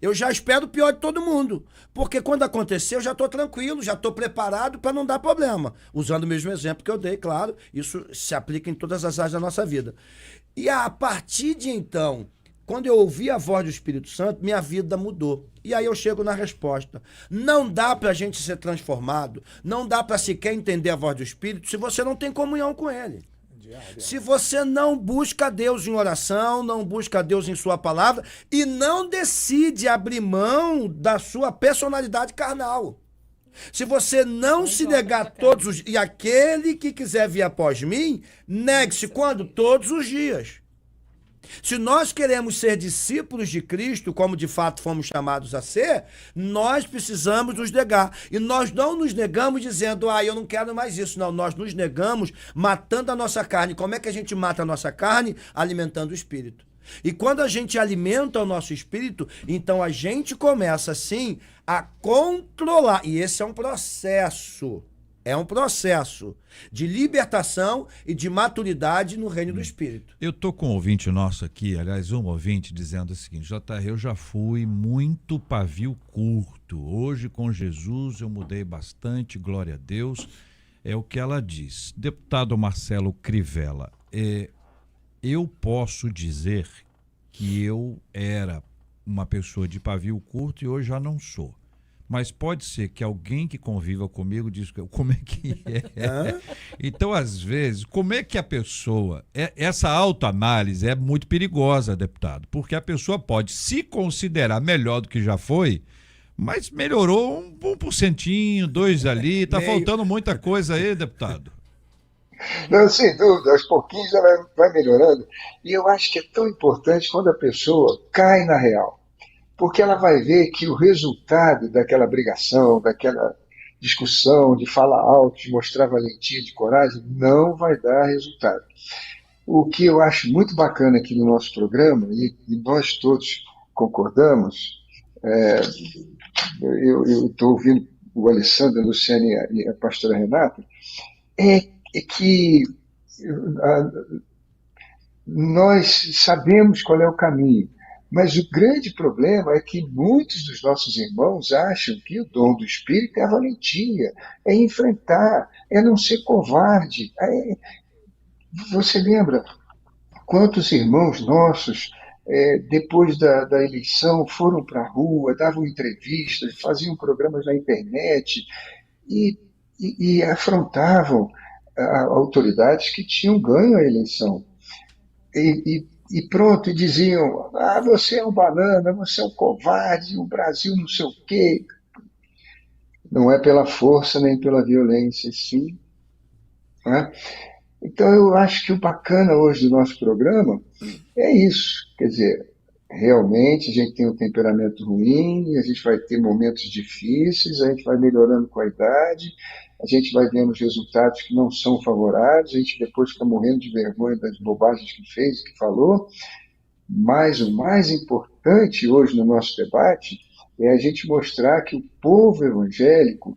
Eu já espero o pior de todo mundo. Porque quando acontecer, eu já estou tranquilo, já estou preparado para não dar problema. Usando o mesmo exemplo que eu dei, claro, isso se aplica em todas as áreas da nossa vida. E a partir de então, quando eu ouvi a voz do Espírito Santo, minha vida mudou. E aí eu chego na resposta. Não dá pra gente ser transformado, não dá pra sequer entender a voz do Espírito se você não tem comunhão com ele. Se você não busca Deus em oração, não busca Deus em sua palavra e não decide abrir mão da sua personalidade carnal. Se você não se negar todos os dias, e aquele que quiser vir após mim, negue-se quando? Todos os dias. Se nós queremos ser discípulos de Cristo, como de fato fomos chamados a ser, nós precisamos nos negar. E nós não nos negamos dizendo, eu não quero mais isso. Não, nós nos negamos matando a nossa carne. Como é que a gente mata a nossa carne? Alimentando o espírito. E quando a gente alimenta o nosso espírito, então a gente começa, sim, a controlar. E esse é um processo. É um processo de libertação e de maturidade no reino do Espírito.
Eu tô com um ouvinte nosso aqui, aliás, um ouvinte dizendo o seguinte: JR, eu já fui muito pavio curto. Hoje, com Jesus, eu mudei bastante, glória a Deus. É o que ela diz. Deputado Marcelo Crivella, eu posso dizer que eu era uma pessoa de pavio curto e hoje já não sou. Mas pode ser que alguém que conviva comigo diz como é que é. Então, às vezes, como é que a pessoa... Essa autoanálise é muito perigosa, deputado, porque a pessoa pode se considerar melhor do que já foi, mas melhorou 1%, 2% ali, tá faltando muita coisa aí, deputado.
Não, sem dúvida, aos pouquinhos ela vai melhorando. E eu acho que é tão importante quando a pessoa cai na real. Porque ela vai ver que o resultado daquela brigação, daquela discussão, de falar alto, de mostrar valentia, de coragem, não vai dar resultado. O que eu acho muito bacana aqui no nosso programa, e nós todos concordamos, eu estou ouvindo o Alessandro, a Luciane e a pastora Renata, é que nós sabemos qual é o caminho. Mas o grande problema é que muitos dos nossos irmãos acham que o dom do Espírito é a valentia, é enfrentar, é não ser covarde. Você lembra quantos irmãos nossos, depois da eleição, foram para a rua, davam entrevistas, faziam programas na internet e afrontavam autoridades que tinham ganho a eleição. E pronto, e diziam, você é um banana, você é um covarde, o Brasil não sei o quê. Não é pela força nem pela violência, sim. Né? Então eu acho que o bacana hoje do nosso programa é isso. Quer dizer, realmente a gente tem um temperamento ruim, a gente vai ter momentos difíceis, a gente vai melhorando com a idade, a gente vai vendo os resultados que não são favoráveis, a gente depois fica morrendo de vergonha das bobagens que fez e que falou, mas o mais importante hoje no nosso debate é a gente mostrar que o povo evangélico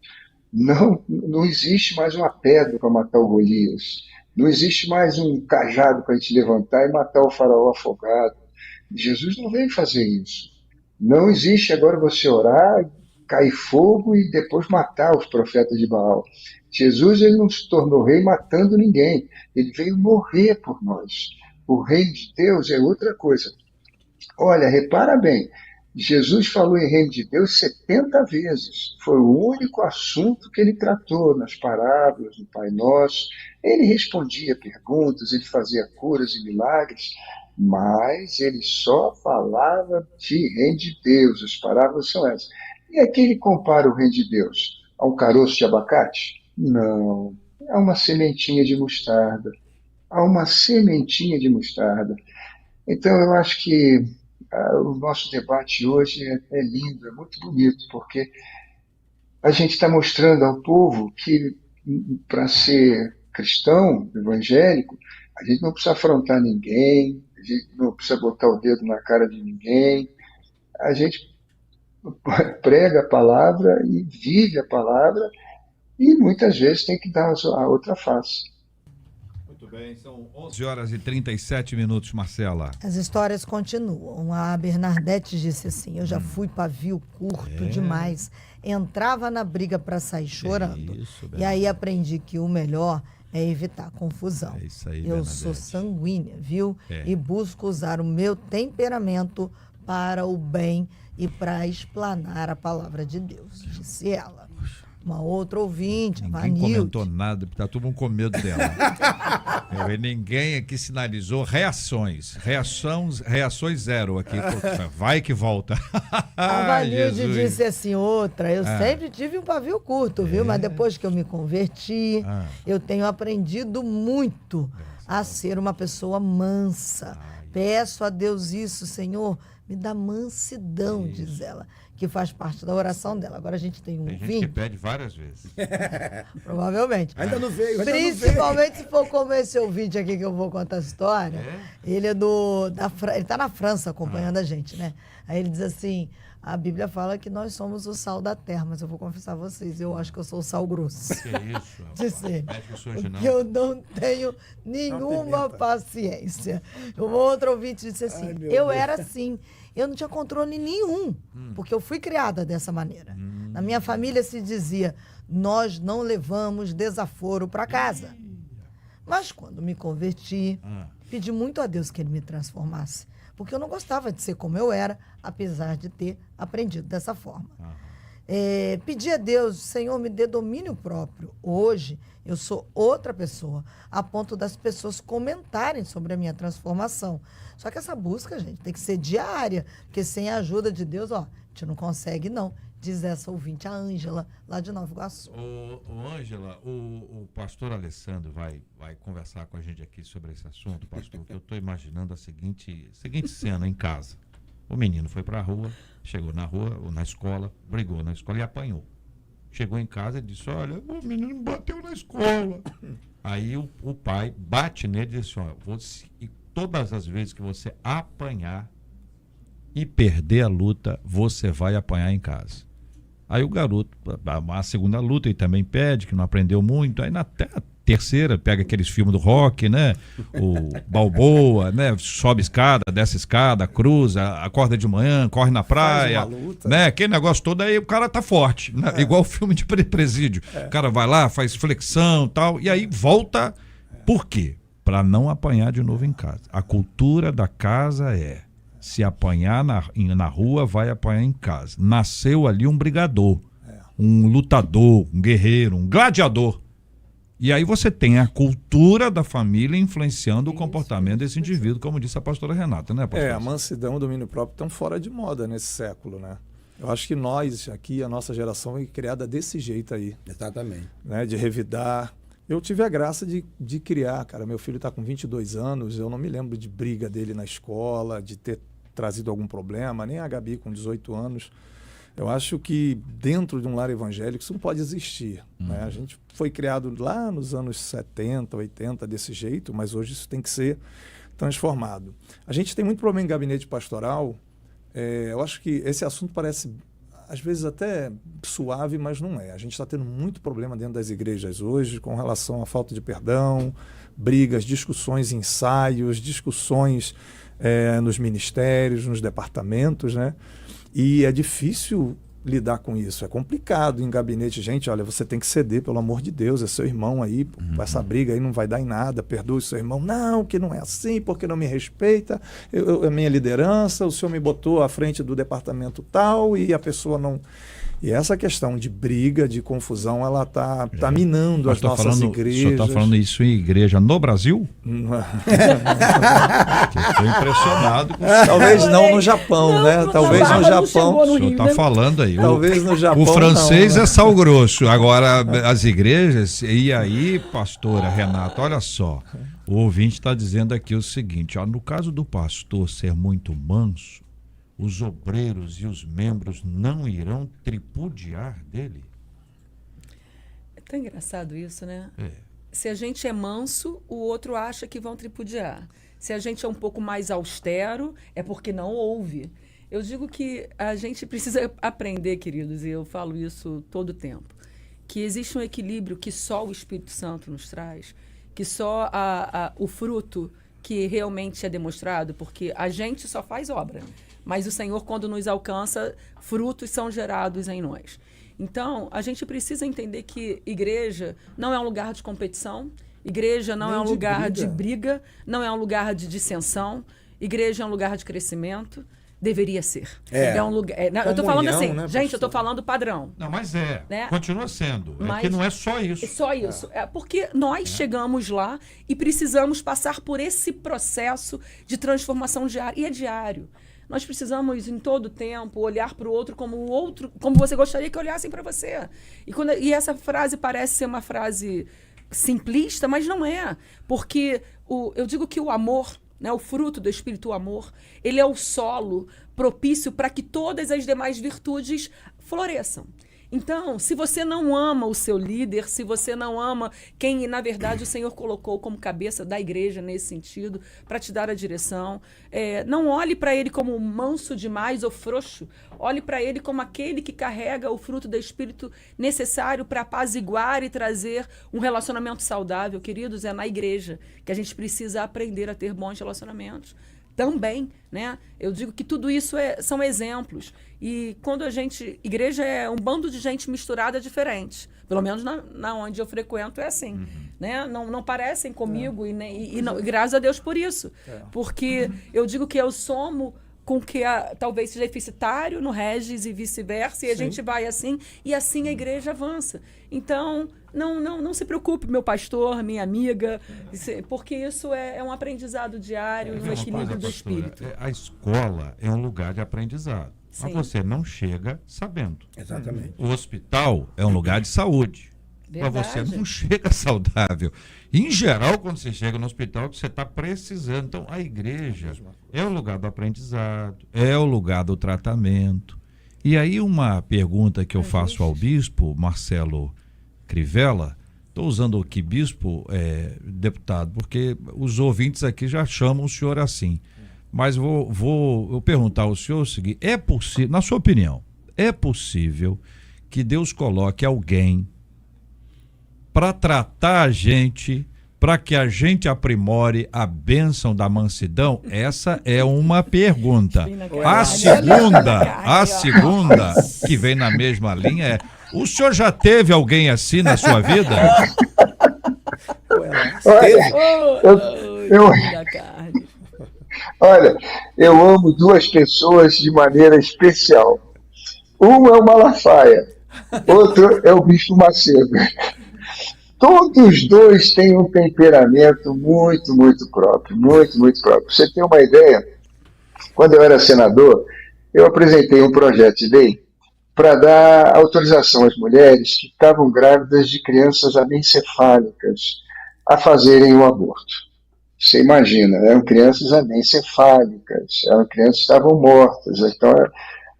não existe mais uma pedra para matar o Golias, não existe mais um cajado para a gente levantar e matar o faraó afogado. Jesus não veio fazer isso. Não existe agora você orar, cair fogo e depois matar os profetas de Baal. Jesus, ele não se tornou rei matando ninguém. Ele veio morrer por nós. O reino de Deus é outra coisa. Olha, repara bem, Jesus falou em reino de Deus 70 vezes. Foi o único assunto que ele tratou nas parábolas, no Pai Nosso. Ele respondia perguntas, ele fazia curas e milagres, mas ele só falava de reino de Deus. As parábolas são essas. E aqui ele compara o reino de Deus a um caroço de abacate? Não, é uma sementinha de mostarda. Há uma sementinha de mostarda. Então eu acho que o nosso debate hoje é lindo, é muito bonito, porque a gente está mostrando ao povo que para ser cristão, evangélico, a gente não precisa afrontar ninguém, a gente não precisa botar o dedo na cara de ninguém, a gente prega a palavra e vive a palavra e muitas vezes tem que dar a outra face.
Muito bem, são 11h37, Marcela.
As histórias continuam. A Bernadette disse assim, eu já fui pavio curto demais, entrava na briga para sair chorando. Isso, e aí aprendi que o melhor é evitar confusão.
É isso aí,
eu
Bernadette.
sou sanguínea, viu? E busco usar o meu temperamento para o bem e para explanar a palavra de Deus, disse ela. uma outra ouvinte, a
Ninguém
Vanilde.
comentou nada, porque tá todo mundo com medo dela. Ninguém aqui sinalizou reações. Reações zero aqui. Vai que volta.
A Vanilde
Jesus.
disse assim, outra, eu sempre tive um pavio curto, viu? Mas depois que eu me converti, eu tenho aprendido muito a ser uma pessoa mansa. Peço a Deus isso, Senhor, me dá mansidão, diz ela, que faz parte da oração dela. Agora a gente tem um
Tem gente que
ouvinte,
pede várias vezes.
provavelmente.
Ainda não veio, ainda não veio.
Principalmente se for como esse ouvinte aqui que eu vou contar a história. Ele é ele tá na França acompanhando a gente, né? Aí ele diz assim, a Bíblia fala que nós somos o sal da terra, mas eu vou confessar a vocês, eu acho que eu sou o sal grosso.
Que isso?
Disse ele.
Médico sujo, não.
Porque eu não tenho nenhuma paciência. Um outro ouvinte disse assim, eu era assim, eu não tinha controle nenhum, porque eu fui criada dessa maneira. Na minha família se dizia, nós não levamos desaforo para casa. Mas quando me converti, pedi muito a Deus que Ele me transformasse. Porque eu não gostava de ser como eu era, apesar de ter aprendido dessa forma. Pedi a Deus, Senhor, me dê domínio próprio. Hoje, eu sou outra pessoa, a ponto das pessoas comentarem sobre a minha transformação. Só que essa busca, gente, tem que ser diária, porque sem a ajuda de Deus, ó, a gente não consegue, não. Diz essa ouvinte, a Ângela, lá de Nova Iguaçu.
Ângela, o pastor Alessandro vai conversar com a gente aqui sobre esse assunto, pastor, que eu estou imaginando a seguinte cena em casa. O menino foi para a rua, chegou na rua, ou na escola, brigou na escola e apanhou. Chegou em casa e disse, olha, o menino bateu na escola. Aí o pai bate nele e disse, olha, e todas as vezes que você apanhar e perder a luta, você vai apanhar em casa. Aí o garoto, a segunda luta, ele também pede, que não aprendeu muito. Aí na terceira, pega aqueles filmes do rock, né? O Balboa, né? Sobe escada, desce escada, cruza, acorda de manhã, corre na praia.
Faz uma luta.
Né? Aquele negócio todo, aí o cara tá forte. Né? Igual o filme de presídio. O cara vai lá, faz flexão e tal, e aí volta. Por quê? Para não apanhar de novo em casa. A cultura da casa se apanhar na rua, vai apanhar em casa. Nasceu ali um brigador, um lutador, um guerreiro, um gladiador. E aí você tem a cultura da família influenciando o comportamento desse indivíduo, como disse a pastora Renata, né, pastor?
A mansidão e o domínio próprio estão fora de moda nesse século, né? Eu acho que nós, aqui, a nossa geração é criada desse jeito aí.
Exatamente.
Né? De revidar. Eu tive a graça de criar, cara. Meu filho está com 22 anos, eu não me lembro de briga dele na escola, de ter trazido algum problema, nem a Gabi com 18 anos. Eu acho que dentro de um lar evangélico isso não pode existir. Né? A gente foi criado lá nos anos 70, 80 desse jeito, mas hoje isso tem que ser transformado. A gente tem muito problema em gabinete pastoral. Eu acho que esse assunto parece, às vezes, até suave, mas não é. A gente está tendo muito problema dentro das igrejas hoje com relação à falta de perdão, brigas, discussões, ensaios, discussões nos ministérios, nos departamentos, né? E é difícil lidar com isso, é complicado em gabinete. Gente, olha, você tem que ceder, pelo amor de Deus, é seu irmão aí, essa briga aí não vai dar em nada, perdoe seu irmão. Não, que não é assim, porque não me respeita, a minha liderança, o senhor me botou à frente do departamento tal e a pessoa não... E essa questão de briga, de confusão, ela tá minando as nossas igrejas.
O senhor está falando isso em igreja no Brasil? Estou impressionado com isso.
Talvez não no Japão, né? Talvez no Japão.
O senhor está falando aí.
Talvez no Japão.
O francês
não, né?
é sal grosso. Agora, as igrejas. E aí, pastora Renata, olha só. O ouvinte está dizendo aqui o seguinte: ó, no caso do pastor ser muito manso, os obreiros e os membros não irão tripudiar dele?
É tão engraçado isso, né? Se a gente é manso, o outro acha que vão tripudiar. Se a gente é um pouco mais austero, é porque não ouve. Eu digo que a gente precisa aprender, queridos, e eu falo isso todo o tempo, que existe um equilíbrio que só o Espírito Santo nos traz, que só o fruto que realmente é demonstrado, porque a gente só faz obra, mas o Senhor, quando nos alcança, frutos são gerados em nós. Então, a gente precisa entender que igreja não é um lugar de competição, igreja não é um lugar de briga, não é um lugar de dissensão, igreja é um lugar de crescimento. deveria ser.
É.
Um lugar. Eu tô falando
Comunhão,
assim,
né,
gente, eu tô
pastor?
falando padrão.
Não, mas
Né?
continua sendo. É
Mas-
que não é só isso.
É só isso. É porque nós chegamos lá e precisamos passar por esse processo de transformação diária. E é diário. Nós precisamos, em todo tempo, olhar para o outro, como você gostaria que olhassem para você. E essa frase parece ser uma frase simplista, mas não é. Porque eu digo que o amor, né, o fruto do Espírito, o amor, ele é o solo propício para que todas as demais virtudes floresçam. Então, se você não ama o seu líder, se você não ama quem, na verdade, o Senhor colocou como cabeça da igreja nesse sentido, para te dar a direção, não olhe para ele como manso demais ou frouxo. Olhe para ele como aquele que carrega o fruto do Espírito necessário para apaziguar e trazer um relacionamento saudável. Queridos, é na igreja que a gente precisa aprender a ter bons relacionamentos. Também, né? Eu digo que tudo isso são exemplos. E quando igreja é um bando de gente misturada diferente. Pelo menos na onde eu frequento é assim. Né? Não parecem comigo e graças a Deus por isso. Porque eu digo que eu somo com que talvez seja deficitário no Regis e vice-versa, e a gente vai assim, e assim a igreja avança. Então, não se preocupe, meu pastor, minha amiga, porque isso é um aprendizado diário, no equilíbrio do espírito.
A escola é um lugar de aprendizado. Mas
Sim.
você não chega sabendo.
Exatamente.
O hospital é um lugar de saúde. Mas
Verdade.
você não chega saudável. Em geral, quando você chega no hospital, você está precisando. Então, a igreja é o lugar do aprendizado, é o lugar do tratamento. E aí, uma pergunta que eu faço ao bispo, Marcelo Crivella, estou usando aqui bispo, deputado, porque os ouvintes aqui já chamam o senhor assim. Mas vou perguntar ao senhor o seguinte: é possível, na sua opinião, é possível que Deus coloque alguém para tratar a gente, para que a gente aprimore a bênção da mansidão? Essa é uma pergunta. A segunda, que vem na mesma linha, é: o senhor já teve alguém assim na sua vida?
Olha, eu amo duas pessoas de maneira especial. Um é o Malafaia, outro é o Bispo Macedo. Todos os dois têm um temperamento muito, muito próprio, muito, muito próprio. Pra você ter uma ideia, quando eu era senador, eu apresentei um projeto de lei para dar autorização às mulheres que estavam grávidas de crianças anencefálicas a fazerem o aborto. Você imagina, eram crianças anencefálicas, eram crianças que estavam mortas. Então,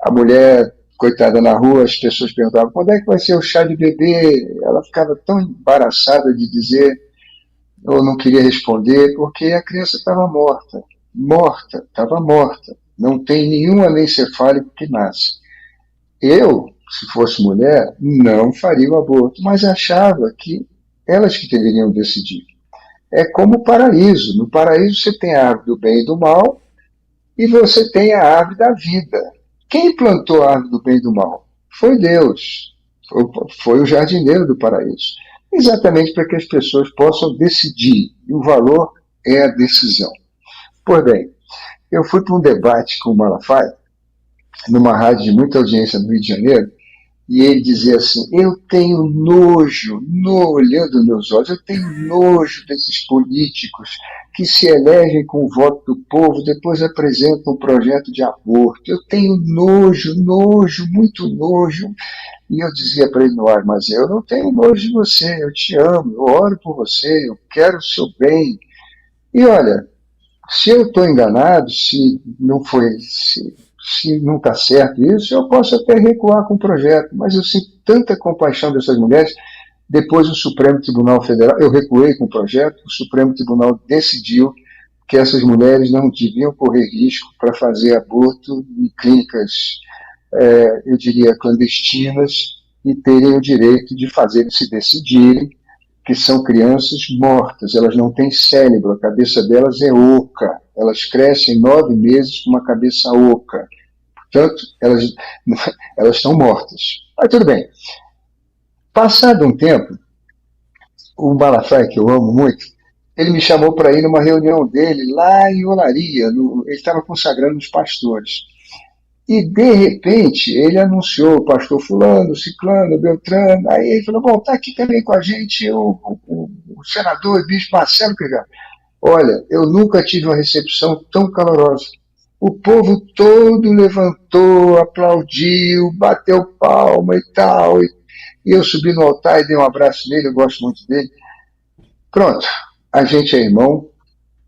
a mulher, coitada, na rua, as pessoas perguntavam: quando é que vai ser o chá de bebê? Ela ficava tão embaraçada de dizer, ou não queria responder, porque a criança estava morta. Estava morta. Não tem nenhum anencefálico que nasce. Eu, se fosse mulher, não faria o aborto, mas achava que elas que deveriam decidir. É como o paraíso. No paraíso você tem a árvore do bem e do mal e você tem a árvore da vida. Quem plantou a árvore do bem e do mal? Foi Deus. Foi o jardineiro do paraíso. Exatamente para que as pessoas possam decidir. E o valor é a decisão. Pois bem, eu fui para um debate com o Malafaia, numa rádio de muita audiência no Rio de Janeiro, e ele dizia assim: eu tenho nojo, olhando meus olhos, eu tenho nojo desses políticos que se elegem com o voto do povo, depois apresentam um projeto de aborto. Eu tenho nojo, muito nojo. E eu dizia para ele no ar: mas eu não tenho nojo de você, eu te amo, eu oro por você, eu quero o seu bem. E olha, se eu estou enganado, se não está certo isso, eu posso até recuar com o projeto, mas eu sinto tanta compaixão dessas mulheres. Depois o Supremo Tribunal Federal, eu recuei com o projeto, o Supremo Tribunal decidiu que essas mulheres não deviam correr risco para fazer aborto em clínicas, eu diria, clandestinas, e terem o direito de fazer, se decidirem, que são crianças mortas, elas não têm cérebro, a cabeça delas é oca, elas crescem 9 meses com uma cabeça oca, portanto, elas estão mortas. Mas tudo bem. Passado um tempo, o Malafaia, que eu amo muito, ele me chamou para ir numa reunião dele lá em Olaria, ele estava consagrando os pastores. E, de repente, ele anunciou o pastor fulano, ciclano, beltrano, aí ele falou, bom, está aqui também com a gente o senador e bispo Marcelo Crivella. Olha, eu nunca tive uma recepção tão calorosa. O povo todo levantou, aplaudiu, bateu palma e tal. E eu subi no altar e dei um abraço nele, eu gosto muito dele. Pronto, a gente é irmão,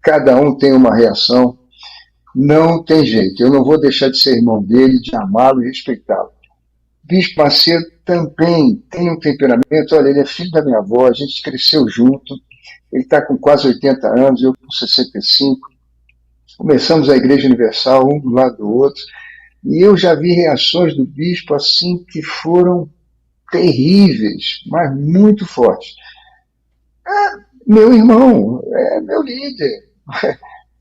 cada um tem uma reação, não tem jeito. Eu não vou deixar de ser irmão dele, de amá-lo e respeitá-lo. Bispo Macedo também tem um temperamento, olha, ele é filho da minha avó, a gente cresceu junto, ele está com quase 80 anos, eu com 65. Começamos a Igreja Universal, um do lado do outro, e eu já vi reações do bispo assim que foram terríveis, mas muito fortes. Meu irmão, é meu líder.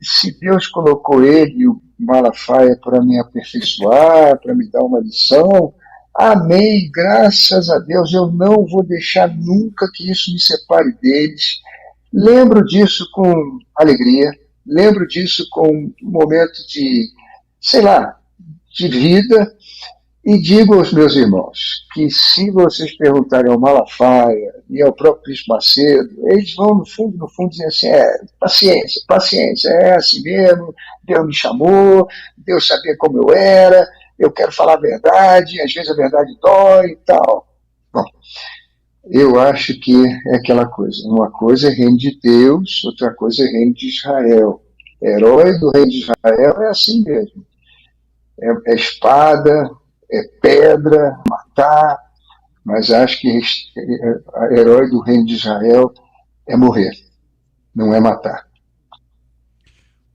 Se Deus colocou ele e o Malafaia para me aperfeiçoar, para me dar uma lição, amém, graças a Deus, eu não vou deixar nunca que isso me separe deles. Lembro disso com alegria, lembro disso com um momento de, sei lá, de vida, e digo aos meus irmãos que se vocês perguntarem ao Malafaia e ao próprio Bispo Macedo, eles vão no fundo dizer assim, paciência, paciência, é assim mesmo, Deus me chamou, Deus sabia como eu era, eu quero falar a verdade, às vezes a verdade dói e tal. Bom, eu acho que é aquela coisa, uma coisa é reino de Deus, outra coisa é reino de Israel. Herói do reino de Israel é assim mesmo, é espada, é pedra, matar, mas acho que herói do reino de Israel é morrer, não é matar.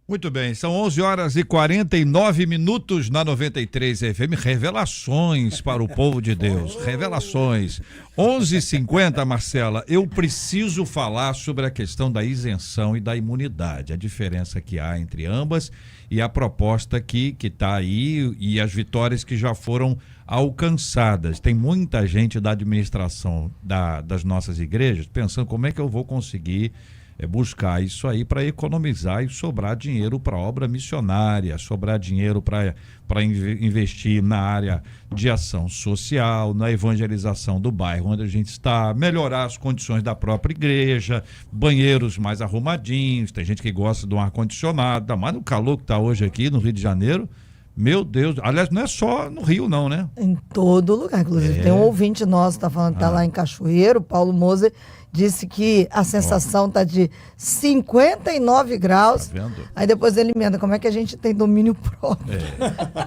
Muito bem, são 11h49 na 93 FM, revelações para o povo de Deus, revelações. 11h50, Marcela, eu preciso falar sobre a questão da isenção e da imunidade, a diferença que há entre ambas e a proposta que está aí e as vitórias que já foram alcançadas. Tem muita gente da administração das nossas igrejas pensando como é que eu vou conseguir buscar isso aí para economizar e sobrar dinheiro para obra missionária, sobrar dinheiro para investir na área de ação social, na evangelização do bairro onde a gente está, melhorar as condições da própria igreja, banheiros mais arrumadinhos, tem gente que gosta de um ar-condicionado, ainda mais no calor que está hoje aqui no Rio de Janeiro. Meu Deus, aliás, não é só no Rio não, né?
Em todo lugar, inclusive tem um ouvinte nosso que está falando que está lá em Cachoeiro, Paulo Moser, disse que a sensação está de 59 graus,
tá vendo?
Aí depois ele emenda, como é que a gente tem domínio próprio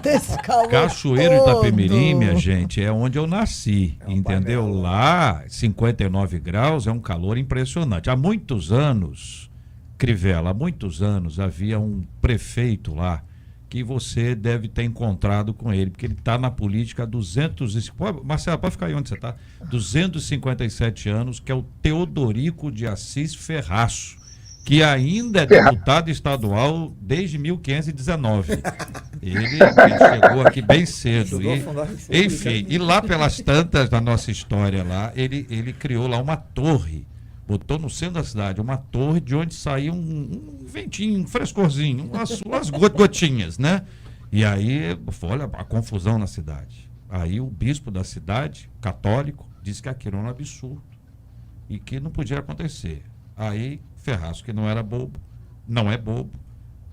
desse calor
Cachoeiro
todo?
Itapemirim, minha gente, é onde eu nasci, entendeu? Lá, 59 graus é um calor impressionante. Há muitos anos, Crivella, há muitos anos havia um prefeito lá, que você deve ter encontrado com ele, porque ele está na política há 250... Marcelo, pode ficar aí onde você está. 257 anos, que é o Teodorico de Assis Ferraço, que ainda é deputado estadual desde 1519. Ele chegou aqui bem cedo. Enfim, e lá pelas tantas da nossa história lá, ele criou lá uma torre, botou no centro da cidade uma torre de onde saía um ventinho, um frescorzinho, umas gotinhas, né? E aí, olha a confusão na cidade. Aí o bispo da cidade, católico, disse que aquilo era um absurdo e que não podia acontecer. Aí Ferraço, que não era bobo, não é bobo,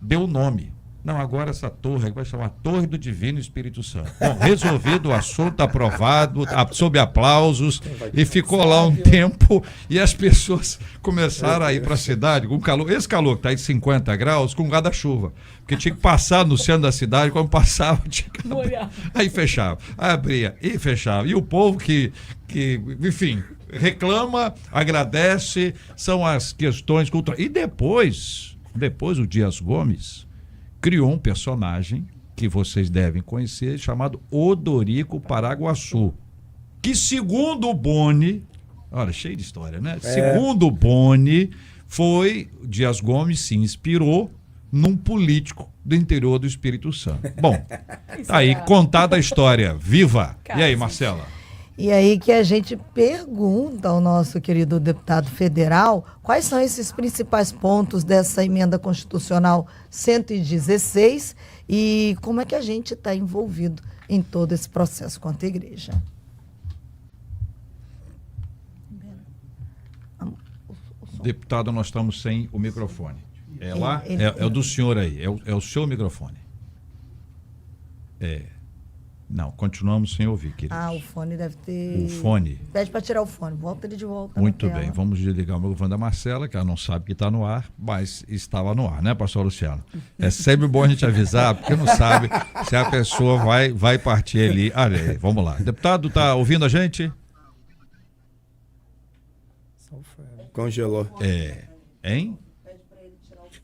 deu o nome. Não, agora essa torre vai chamar Torre do Divino Espírito Santo. Bom, resolvido o assunto, aprovado, sob aplausos, e ficou lá um tempo, e as pessoas começaram a ir para a cidade com calor. Esse calor que está em 50 graus, com guarda-chuva. Porque tinha que passar no centro da cidade, quando passava, tinha que abrir. Aí fechava, abria e fechava. E o povo que enfim, reclama, agradece, são as questões culturais. E depois o Dias Gomes criou um personagem que vocês devem conhecer, chamado Odorico Paraguaçu, que segundo o Boni, olha, cheio de história, né? Segundo o Boni, Dias Gomes se inspirou num político do interior do Espírito Santo. Bom, tá aí contada a história, viva! E aí, Marcela?
E aí que a gente pergunta ao nosso querido deputado federal quais são esses principais pontos dessa emenda constitucional 116 e como é que a gente está envolvido em todo esse processo quanto à igreja.
Deputado, nós estamos sem o microfone. É lá?
Ele-
É o do senhor aí. É o seu microfone. Não, continuamos sem ouvir, queridos.
O fone deve ter...
O fone.
Pede para tirar o fone, volta ele de volta na
Muito
tela.
bem, vamos desligar o microfone da Marcela, que ela não sabe que está no ar, mas estava no ar, né, pastor Luciano? É sempre bom a gente avisar, porque não sabe se a pessoa vai partir ali. Aí, vamos lá. Deputado, está ouvindo a gente?
Congelou.
Hein?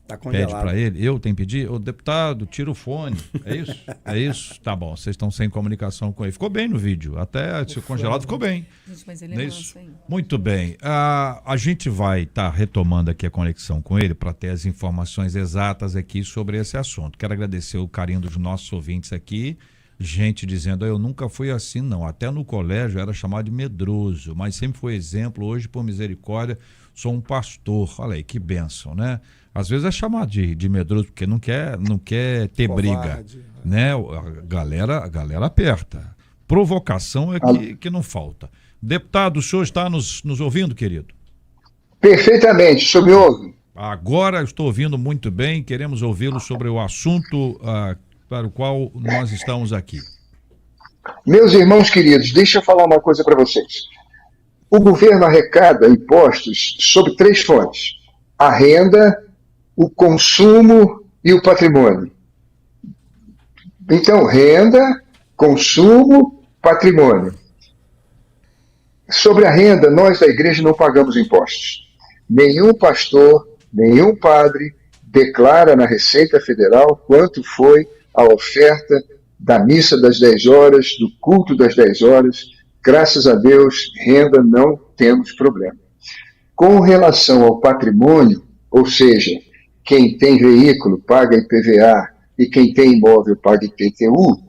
Tá
Pede
congelado.
para ele. Eu tenho que pedir? Ô, deputado, tira o fone. É isso? É isso? Tá bom, vocês estão sem comunicação com ele. Ficou bem no vídeo, até se congelado ficou bem.
Gente, mas ele
Não
é
é isso?
manso, hein?
Muito bem. A gente vai estar retomando aqui a conexão com ele para ter as informações exatas aqui sobre esse assunto. Quero agradecer o carinho dos nossos ouvintes aqui. Gente dizendo, eu nunca fui assim, não. Até no colégio era chamado de medroso, mas sempre foi exemplo. Hoje, por misericórdia, sou um pastor. Olha aí, que bênção, né? Às vezes é chamado de medroso porque não quer ter briga,
Covarde,
né? A galera aperta. Provocação é que não falta. Deputado, o senhor está nos ouvindo, querido?
Perfeitamente, o senhor me ouve?
Agora estou ouvindo muito bem, queremos ouvi-lo sobre o assunto para o qual nós estamos aqui.
Meus irmãos queridos, deixa eu falar uma coisa para vocês. O governo arrecada impostos sobre 3 fontes: a renda, o consumo e o patrimônio. Então, renda, consumo, patrimônio. Sobre a renda, nós da igreja não pagamos impostos. Nenhum pastor, nenhum padre declara na Receita Federal quanto foi a oferta da missa das 10 horas, do culto das 10 horas. Graças a Deus, renda não temos problema. Com relação ao patrimônio, ou seja, quem tem veículo paga IPVA e quem tem imóvel paga IPTU,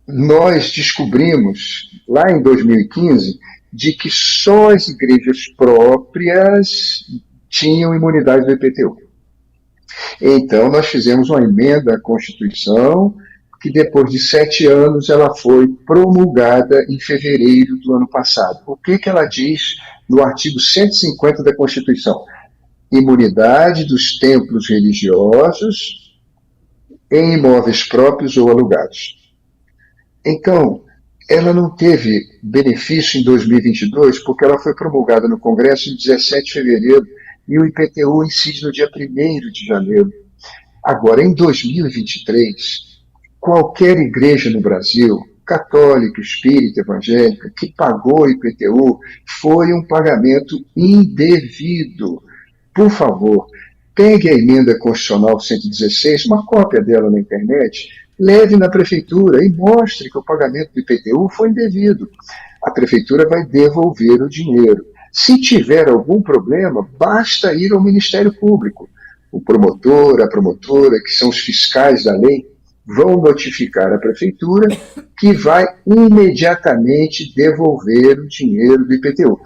nós descobrimos, lá em 2015, de que só as igrejas próprias tinham imunidade do IPTU. Então, nós fizemos uma emenda à Constituição, que depois de 7 anos ela foi promulgada em fevereiro do ano passado. O que ela diz no artigo 150 da Constituição? Imunidade dos templos religiosos em imóveis próprios ou alugados. Então, ela não teve benefício em 2022 porque ela foi promulgada no Congresso em 17 de fevereiro e o IPTU incide no dia 1º de janeiro. Agora, em 2023, qualquer igreja no Brasil, católica, espírita, evangélica, que pagou IPTU, foi um pagamento indevido. Por favor, pegue a emenda constitucional 116, uma cópia dela na internet, leve na prefeitura e mostre que o pagamento do IPTU foi indevido. A prefeitura vai devolver o dinheiro. Se tiver algum problema, basta ir ao Ministério Público. O promotor, a promotora, que são os fiscais da lei, vão notificar a prefeitura que vai imediatamente devolver o dinheiro do IPTU.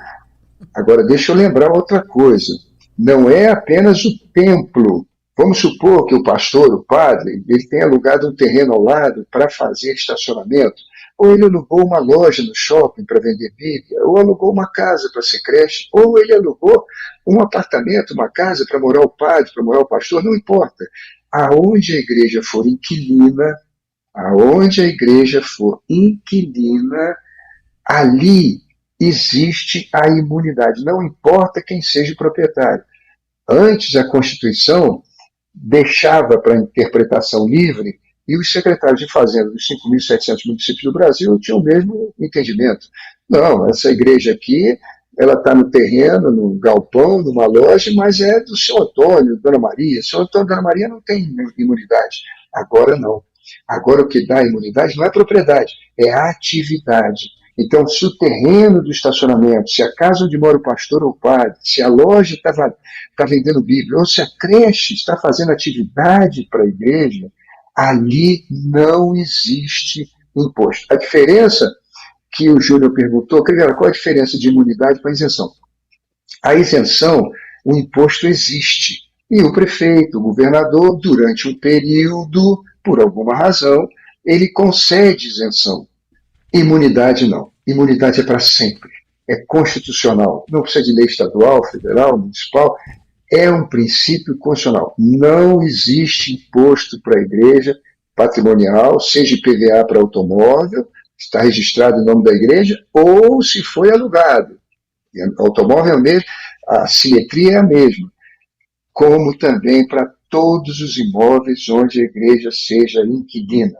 Agora, deixa eu lembrar outra coisa. Não é apenas o templo. Vamos supor que o pastor, o padre, ele tenha alugado um terreno ao lado para fazer estacionamento, ou ele alugou uma loja no shopping para vender Bíblia, ou alugou uma casa para ser creche, ou ele alugou um apartamento, uma casa para morar o padre, para morar o pastor, não importa. Aonde a igreja for inquilina, ali existe a imunidade, não importa quem seja o proprietário. Antes, a Constituição deixava para interpretação livre e os secretários de Fazenda dos 5.700 municípios do Brasil tinham o mesmo entendimento. Não, essa igreja aqui, ela está no terreno, no galpão, numa loja, mas é do seu Antônio, Dona Maria. Seu Antônio e Dona Maria não tem imunidade. Agora não. Agora o que dá imunidade não é propriedade, é a atividade. Então, se o terreno do estacionamento, se a casa onde mora o pastor ou o padre, se a loja está vendendo Bíblia, ou se a creche está fazendo atividade para a igreja, ali não existe imposto. A diferença que o Júnior perguntou, qual a diferença de imunidade para isenção? A isenção, o imposto existe. E o prefeito, o governador, durante um período, por alguma razão, ele concede isenção. Imunidade não. Imunidade é para sempre. É constitucional. Não precisa de lei estadual, federal, municipal. É um princípio constitucional. Não existe imposto para a igreja patrimonial, seja IPVA para automóvel, está registrado em nome da igreja, ou se foi alugado. O automóvel é o mesmo, a simetria é a mesma. Como também para todos os imóveis onde a igreja seja inquilina.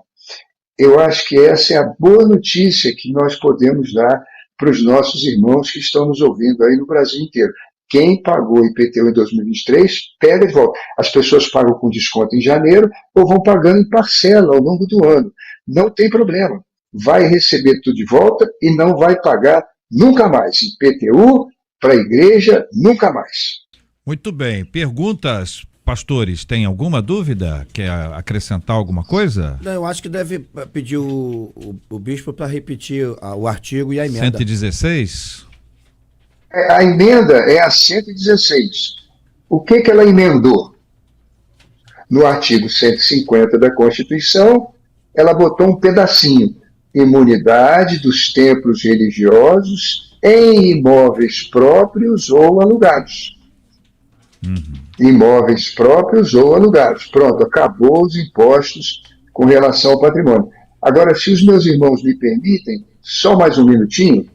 Eu acho que essa é a boa notícia que nós podemos dar para os nossos irmãos que estão nos ouvindo aí no Brasil inteiro. Quem pagou IPTU em 2023, pega de volta. As pessoas pagam com desconto em janeiro ou vão pagando em parcela ao longo do ano. Não tem problema. Vai receber tudo de volta e não vai pagar nunca mais. IPTU para a igreja, nunca mais.
Muito bem. Perguntas, pastores, tem alguma dúvida? Quer acrescentar alguma coisa?
Não, eu acho que deve pedir o bispo para repetir o artigo e a emenda.
116?
A emenda é a 116. O que ela emendou? No artigo 150 da Constituição, ela botou um pedacinho. Imunidade dos templos religiosos em imóveis próprios ou alugados. Imóveis próprios ou alugados. Pronto, acabou os impostos com relação ao patrimônio. Agora, se os meus irmãos me permitem, só mais um minutinho,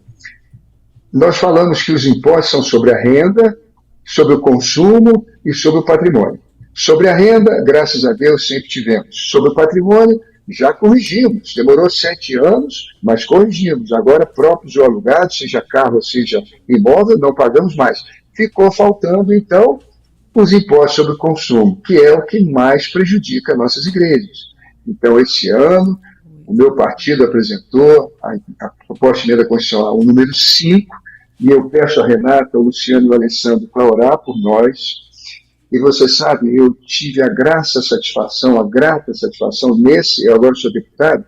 nós falamos que os impostos são sobre a renda, sobre o consumo e sobre o patrimônio. Sobre a renda, graças a Deus, sempre tivemos. Sobre o patrimônio, já corrigimos. Demorou 7 anos, mas corrigimos. Agora, próprios ou alugados, seja carro ou seja imóvel, não pagamos mais. Ficou faltando, então, os impostos sobre o consumo, que é o que mais prejudica nossas igrejas. Então, esse ano, o meu partido apresentou a proposta de emenda constitucional, o número 5, e eu peço a Renata, o Luciano e o Alessandro para orar por nós. E você sabe, eu tive a grata satisfação, eu agora sou deputado,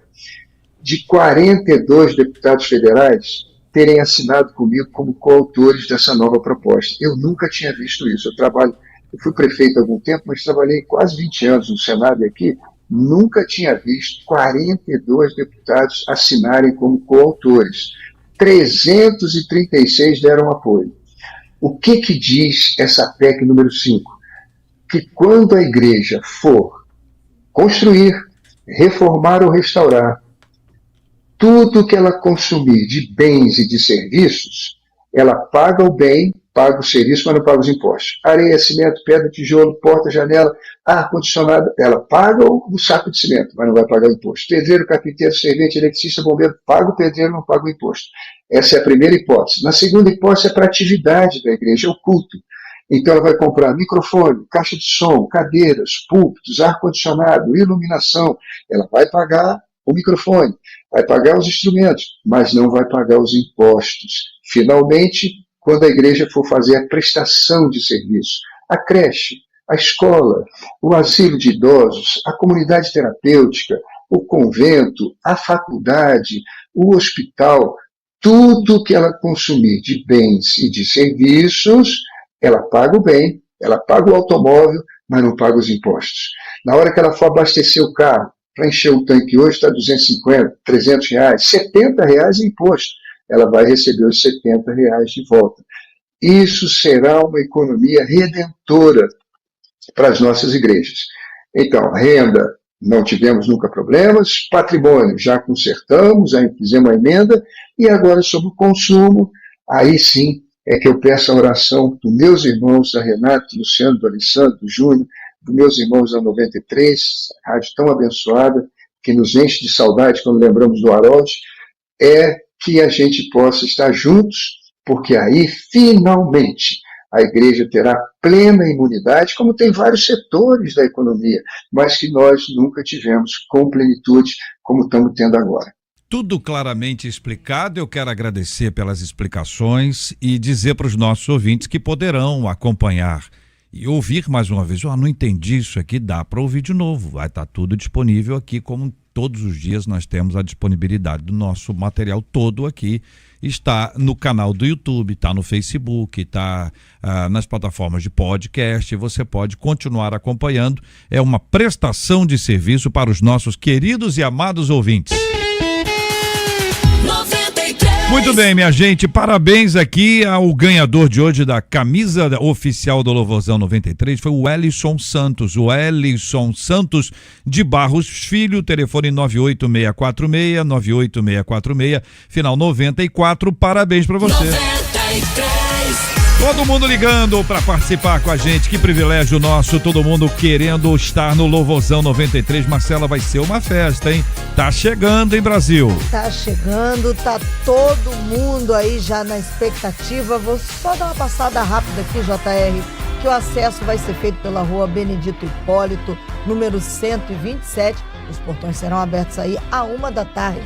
de 42 deputados federais terem assinado comigo como coautores dessa nova proposta. Eu nunca tinha visto isso. Eu fui prefeito há algum tempo, mas trabalhei quase 20 anos no Senado e aqui, nunca tinha visto 42 deputados assinarem como coautores. 336 deram apoio. O que diz essa PEC número 5? Que quando a igreja for construir, reformar ou restaurar, tudo que ela consumir de bens e de serviços, ela paga o bem, paga o serviço, mas não paga os impostos. Areia, cimento, pedra, tijolo, porta, janela, ar-condicionado, ela paga o saco de cimento, mas não vai pagar o imposto. Pedreiro, carpinteiro, servente, eletricista, bombeiro, paga o pedreiro, não paga o imposto. Essa é a primeira hipótese. Na segunda hipótese é para a atividade da igreja, é o culto. Então ela vai comprar microfone, caixa de som, cadeiras, púlpitos, ar-condicionado, iluminação. Ela vai pagar o microfone, vai pagar os instrumentos, mas não vai pagar os impostos. Finalmente, quando a igreja for fazer a prestação de serviço, a creche, a escola, o asilo de idosos, a comunidade terapêutica, o convento, a faculdade, o hospital, tudo que ela consumir de bens e de serviços, ela paga o bem, ela paga o automóvel, mas não paga os impostos. Na hora que ela for abastecer o carro, para encher o tanque hoje está 250, 300 reais, 70 reais em imposto. Ela vai receber os 70 reais de volta. Isso será uma economia redentora para as nossas igrejas. Então, renda, não tivemos nunca problemas, patrimônio, já consertamos, aí fizemos a emenda, e agora sobre o consumo, aí sim é que eu peço a oração dos meus irmãos, da Renata, do Luciano, do Alessandro, do Júnior, dos meus irmãos da 93, rádio tão abençoada, que nos enche de saudade quando lembramos do Harold, é que a gente possa estar juntos, porque aí, finalmente, a igreja terá plena imunidade, como tem vários setores da economia, mas que nós nunca tivemos com plenitude, como estamos tendo agora.
Tudo claramente explicado. Eu quero agradecer pelas explicações e dizer para os nossos ouvintes que poderão acompanhar e ouvir mais uma vez. Não entendi isso aqui, dá para ouvir de novo. Vai estar tudo disponível aqui como Todos os dias nós temos a disponibilidade do nosso material todo aqui. Está no canal do YouTube, está no Facebook, está nas plataformas de podcast. Você pode continuar acompanhando. É uma prestação de serviço para os nossos queridos e amados ouvintes.
93.
Muito bem, minha gente, parabéns aqui ao ganhador de hoje da camisa oficial do Louvorzão 93, foi o Ellison Santos. O Ellison Santos de Barros Filho, telefone 98646, final 94, parabéns pra você.
93.
Todo mundo ligando para participar com a gente, que privilégio nosso, todo mundo querendo estar no Louvorzão 93. Marcela, vai ser uma festa, hein? Tá chegando, hein, Brasil?
Tá chegando, tá todo mundo aí já na expectativa. Vou só dar uma passada rápida aqui, JR, que o acesso vai ser feito pela rua Benedito Hipólito, número 127. Os portões serão abertos aí à 1 da tarde.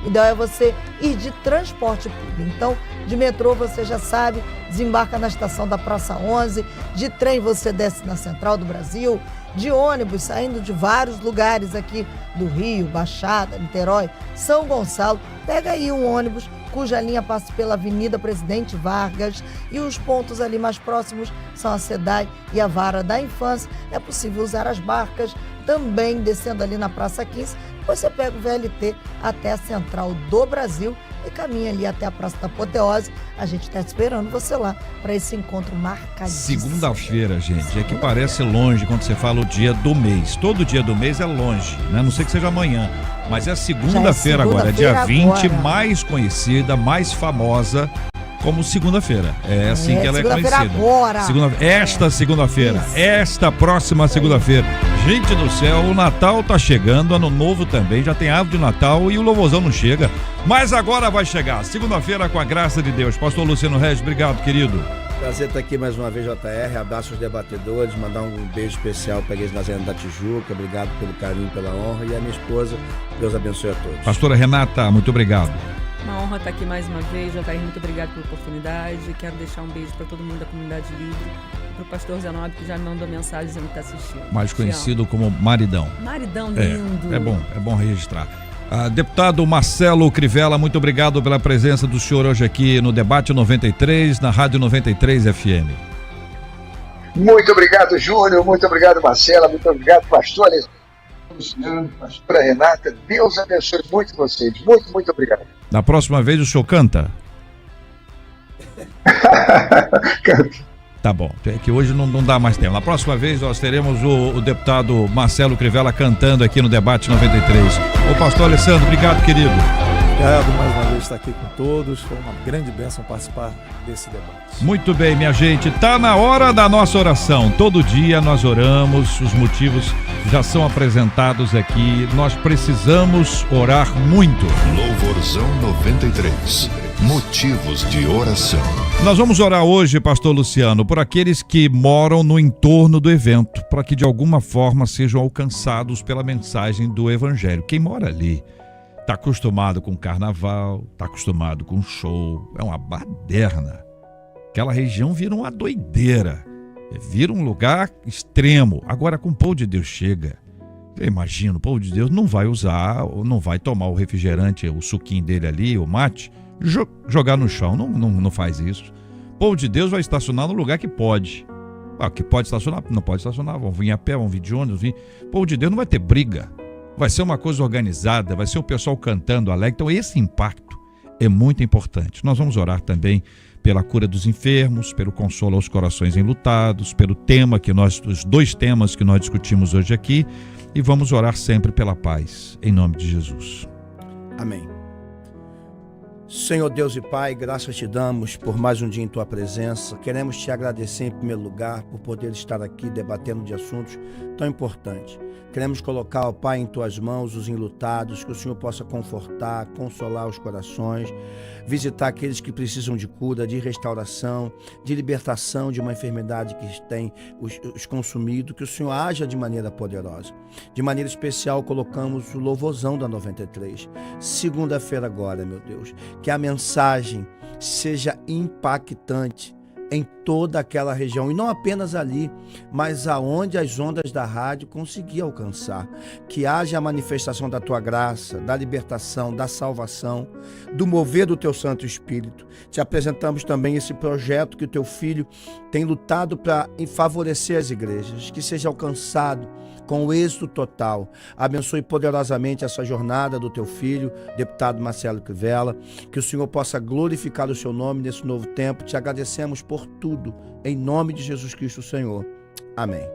O ideal é você ir de transporte público. Então, de metrô você já sabe, desembarca na estação da Praça 11, de trem você desce na Central do Brasil, de ônibus saindo de vários lugares aqui do Rio, Baixada, Niterói, São Gonçalo. Pega aí um ônibus cuja linha passa pela Avenida Presidente Vargas e os pontos ali mais próximos são a SEDAI e a Vara da Infância. É possível usar as barcas também descendo ali na Praça 15. Você pega o VLT até a Central do Brasil e caminha ali até a Praça da Apoteose. A gente está esperando você lá para esse encontro marcadíssimo.
Segunda-feira, gente, é que parece longe quando você fala o dia do mês. Todo dia do mês é longe, né? A não sei que seja amanhã, mas é segunda-feira agora, dia 20, mais conhecida, mais famosa como segunda-feira. É assim que ela é conhecida.
Agora.
Esta segunda-feira,
Isso.
esta próxima segunda-feira. Gente do céu, o Natal tá chegando, Ano Novo também, já tem árvore de Natal e o Louvorzão não chega. Mas agora vai chegar, segunda-feira com a graça de Deus. Pastor Luciano Regis, obrigado, querido.
Prazer estar aqui mais uma vez, JR. Abraço aos debatedores, mandar um beijo especial para a Igreja Nazarena da Tijuca. Obrigado pelo carinho, pela honra. E a minha esposa, Deus abençoe a todos.
Pastora Renata, muito obrigado.
Uma honra estar aqui mais uma vez, JR, muito obrigado pela oportunidade. Quero deixar um beijo para todo mundo da comunidade livre, para o pastor Zenob, que já me mandou mensagem dizendo que está assistindo.
Mais conhecido como Maridão.
Maridão lindo.
É bom registrar. Deputado Marcelo Crivella, muito obrigado pela presença do senhor hoje aqui no Debate 93, na Rádio 93 FM.
Muito obrigado, Júnior. Muito obrigado, Marcela. Muito obrigado, pastor Luciano, pastora Renata. Deus abençoe muito vocês. Muito, muito obrigado.
Na próxima vez o senhor canta? Tá bom, é que hoje não dá mais tempo. Na próxima vez nós teremos o deputado Marcelo Crivella cantando aqui no Debate 93. Ô pastor Alessandro, obrigado, querido.
Obrigado mais uma vez estar aqui com todos. Foi uma grande bênção participar desse debate.
Muito bem, minha gente, tá na hora da nossa oração. Todo dia nós oramos, os motivos já são apresentados aqui. Nós precisamos orar muito.
Louvorzão 93. Motivos de oração.
Nós vamos orar hoje, pastor Luciano, por aqueles que moram no entorno do evento, para que de alguma forma sejam alcançados pela mensagem do evangelho. Quem mora ali está acostumado com carnaval, está acostumado com show, é uma baderna. Aquela região vira uma doideira, vira um lugar extremo. Agora, com o povo de Deus chega, eu imagino, o povo de Deus não vai usar, ou não vai tomar o refrigerante, o suquinho dele ali, o mate, jogar no chão, não faz isso. O povo de Deus vai estacionar no lugar que pode. Que pode estacionar, não pode estacionar, vão vir a pé, vão vir de ônibus, o povo de Deus não vai ter briga. Vai ser uma coisa organizada, vai ser o pessoal cantando alegre. Então esse impacto é muito importante. Nós vamos orar também pela cura dos enfermos, pelo consolo aos corações enlutados, pelo tema os dois temas que nós discutimos hoje aqui, e vamos orar sempre pela paz, em nome de Jesus.
Amém. Senhor Deus e Pai, graças te damos por mais um dia em Tua presença. Queremos te agradecer em primeiro lugar por poder estar aqui debatendo de assuntos tão importantes. Queremos colocar, ó Pai, em Tuas mãos os enlutados, que o Senhor possa confortar, consolar os corações, visitar aqueles que precisam de cura, de restauração, de libertação de uma enfermidade que tem os consumido, que o Senhor haja de maneira poderosa. De maneira especial, colocamos o Louvorzão da 93. Segunda-feira agora, meu Deus, que a mensagem seja impactante em toda aquela região, e não apenas ali, mas aonde as ondas da rádio conseguiam alcançar. Que haja a manifestação da tua graça, da libertação, da salvação, do mover do teu Santo Espírito. Te apresentamos também esse projeto que o teu filho tem lutado para favorecer as igrejas, que seja alcançado com o êxito total. Abençoe poderosamente essa jornada do teu filho, deputado Marcelo Crivella, que o Senhor possa glorificar o seu nome nesse novo tempo. Te agradecemos por tudo, em nome de Jesus Cristo, Senhor. Amém.